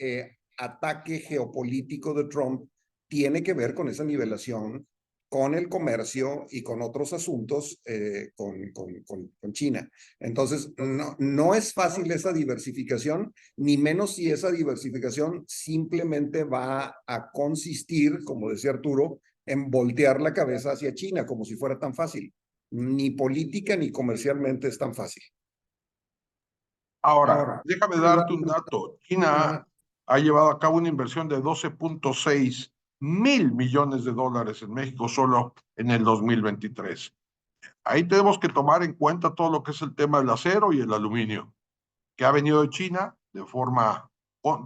ataque geopolítico de Trump tiene que ver con esa nivelación, con el comercio y con otros asuntos con China. Entonces, no es fácil esa diversificación, ni menos si esa diversificación simplemente va a consistir, como decía Arturo, en voltear la cabeza hacia China, como si fuera tan fácil. Ni política ni comercialmente es tan fácil. Ahora, déjame darte un dato. China ha llevado a cabo una inversión de 12.6 mil millones de dólares en México solo en el 2023. Ahí tenemos que tomar en cuenta todo lo que es el tema del acero y el aluminio, que ha venido de China de forma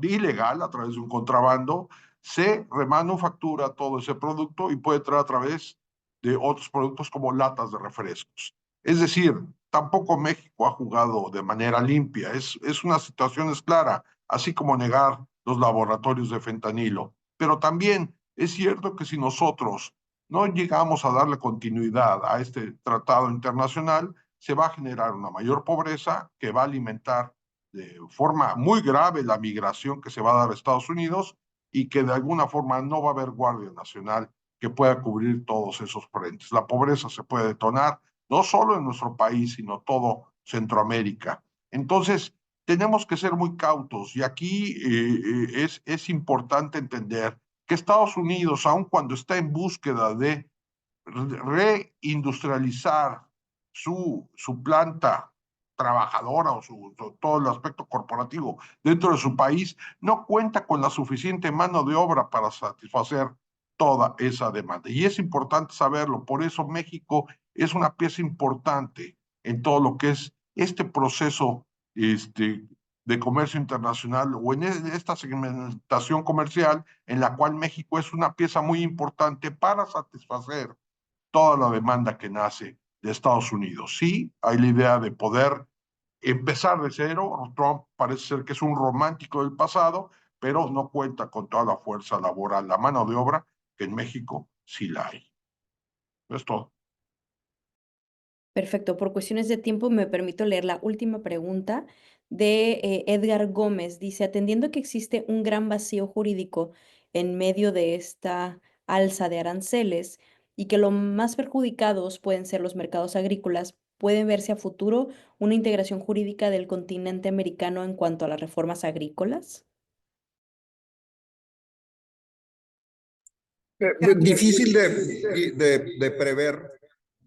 ilegal a través de un contrabando, se remanufactura todo ese producto y puede traer a través de otros productos como latas de refrescos. Es decir, tampoco México ha jugado de manera limpia, es una situación es clara, así como negar los laboratorios de fentanilo. Pero también es cierto que si nosotros no llegamos a darle continuidad a este tratado internacional, se va a generar una mayor pobreza que va a alimentar de forma muy grave la migración que se va a dar a Estados Unidos y que de alguna forma no va a haber Guardia Nacional que pueda cubrir todos esos frentes. La pobreza se puede detonar, no solo en nuestro país, sino todo Centroamérica. Entonces, tenemos que ser muy cautos y aquí es importante entender que Estados Unidos, aun cuando está en búsqueda de reindustrializar su planta trabajadora o todo el aspecto corporativo dentro de su país, no cuenta con la suficiente mano de obra para satisfacer toda esa demanda. Y es importante saberlo, por eso México es una pieza importante en todo lo que es este proceso de comercio internacional o en esta segmentación comercial en la cual México es una pieza muy importante para satisfacer toda la demanda que nace de Estados Unidos. Sí, hay la idea de poder empezar de cero. Trump parece ser que es un romántico del pasado, pero no cuenta con toda la fuerza laboral, la mano de obra, que en México sí la hay. Eso es todo. Perfecto. Por cuestiones de tiempo me permito leer la última pregunta de Edgar Gómez. Dice, atendiendo que existe un gran vacío jurídico en medio de esta alza de aranceles y que los más perjudicados pueden ser los mercados agrícolas, ¿puede verse a futuro una integración jurídica del continente americano en cuanto a las reformas agrícolas? Difícil de prever,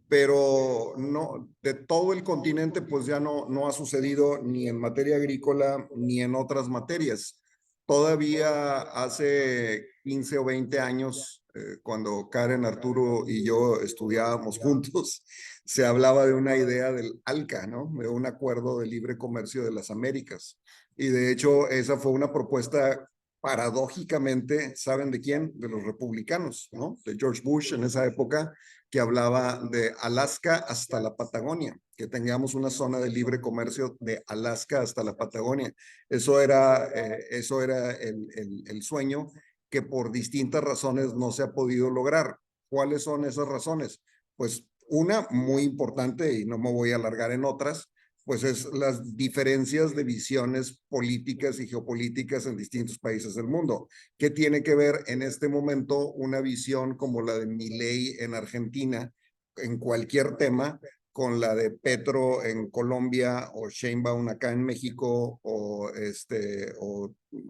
pero no, de todo el continente pues ya no ha sucedido ni en materia agrícola ni en otras materias. Todavía hace 15 o 20 años, cuando Karen, Arturo y yo estudiábamos juntos, se hablaba de una idea del ALCA, ¿no? De un acuerdo de libre comercio de las Américas. Y de hecho esa fue una propuesta paradójicamente, ¿saben de quién? De los republicanos, ¿no? De George Bush en esa época, que hablaba de Alaska hasta la Patagonia, que tengamos una zona de libre comercio de Alaska hasta la Patagonia. Eso era el sueño que por distintas razones no se ha podido lograr. ¿Cuáles son esas razones? Pues una muy importante, y no me voy a alargar en otras, pues es las diferencias de visiones políticas y geopolíticas en distintos países del mundo. ¿Qué tiene que ver en este momento una visión como la de Milei en Argentina en cualquier tema con la de Petro en Colombia o Sheinbaum acá en México o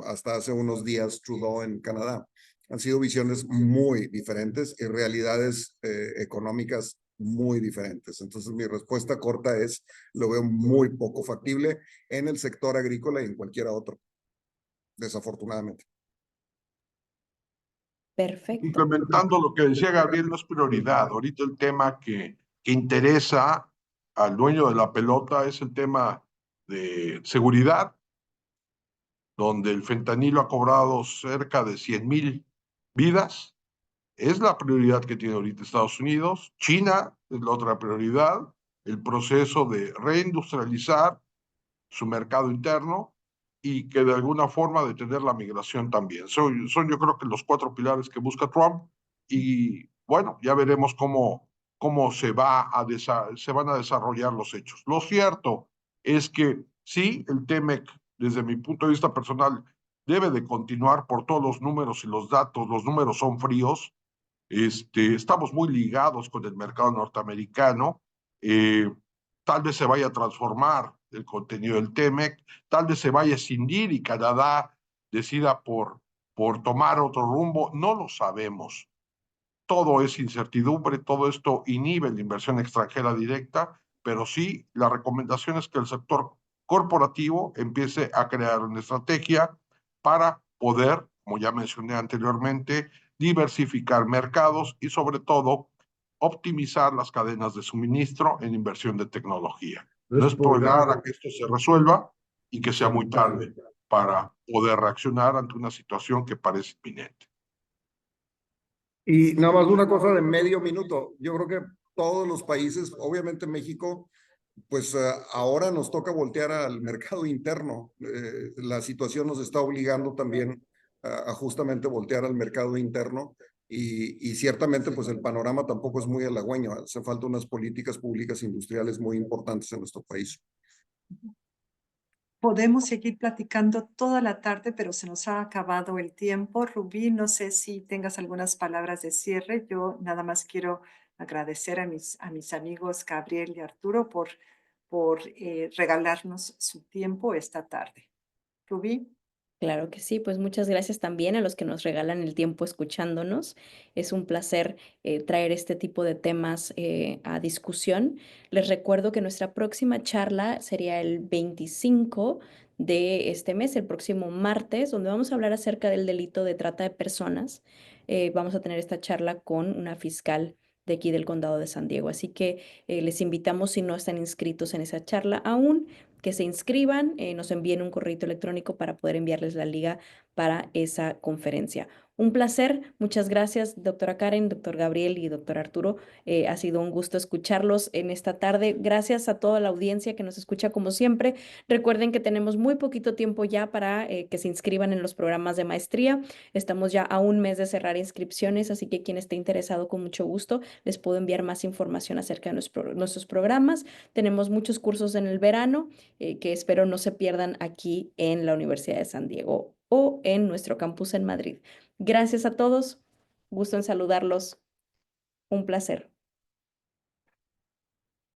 hasta hace unos días Trudeau en Canadá? Han sido visiones muy diferentes y realidades económicas muy diferentes. Entonces mi respuesta corta es, lo veo muy poco factible en el sector agrícola y en cualquier otro, desafortunadamente. Perfecto. Implementando lo que decía Gabriel, no es prioridad. Ahorita el tema que interesa al dueño de la pelota es el tema de seguridad, donde el fentanilo ha cobrado cerca de 100,000 vidas. Es la prioridad que tiene ahorita Estados Unidos. China es la otra prioridad, el proceso de reindustrializar su mercado interno y que de alguna forma detener la migración también. Son yo creo que los 4 pilares que busca Trump y bueno, ya veremos cómo se van a desarrollar los hechos. Lo cierto es que sí, el TEMEC, desde mi punto de vista personal, debe de continuar por todos los números y los datos. Los números son fríos. Estamos muy ligados con el mercado norteamericano. Tal vez se vaya a transformar el contenido del TEMEC, tal vez se vaya a escindir y Canadá decida por tomar otro rumbo, no lo sabemos. Todo es incertidumbre, todo esto inhibe la inversión extranjera directa, pero sí la recomendación es que el sector corporativo empiece a crear una estrategia para poder, como ya mencioné anteriormente, diversificar mercados y sobre todo optimizar las cadenas de suministro en inversión de tecnología. No esperar a que esto se resuelva y que sea muy tarde para poder reaccionar ante una situación que parece inminente. Y nada más una cosa de medio minuto. Yo creo que todos los países, obviamente México, pues ahora nos toca voltear al mercado interno. La situación nos está obligando también a justamente voltear al mercado interno y ciertamente pues el panorama tampoco es muy halagüeño. Hace falta unas políticas públicas industriales muy importantes en nuestro país. Podemos seguir platicando toda la tarde, pero se nos ha acabado el tiempo. Rubí, no sé si tengas algunas palabras de cierre. Yo nada más quiero agradecer a mis amigos Gabriel y Arturo por regalarnos su tiempo esta tarde. Rubí. Claro que sí, pues muchas gracias también a los que nos regalan el tiempo escuchándonos. Es un placer traer este tipo de temas a discusión. Les recuerdo que nuestra próxima charla sería el 25 de este mes, el próximo martes, donde vamos a hablar acerca del delito de trata de personas. Vamos a tener esta charla con una fiscal de aquí del condado de San Diego. Así que les invitamos, si no están inscritos en esa charla aún, que se inscriban, nos envíen un correo electrónico para poder enviarles la liga para esa conferencia. Un placer, muchas gracias, doctora Karen, doctor Gabriel y doctor Arturo. Ha sido un gusto escucharlos en esta tarde. Gracias a toda la audiencia que nos escucha como siempre. Recuerden que tenemos muy poquito tiempo ya para que se inscriban en los programas de maestría. Estamos ya a un mes de cerrar inscripciones, así que quien esté interesado, con mucho gusto, les puedo enviar más información acerca de nuestros programas. Tenemos muchos cursos en el verano que espero no se pierdan aquí en la Universidad de San Diego o en nuestro campus en Madrid. Gracias a todos, gusto en saludarlos, un placer.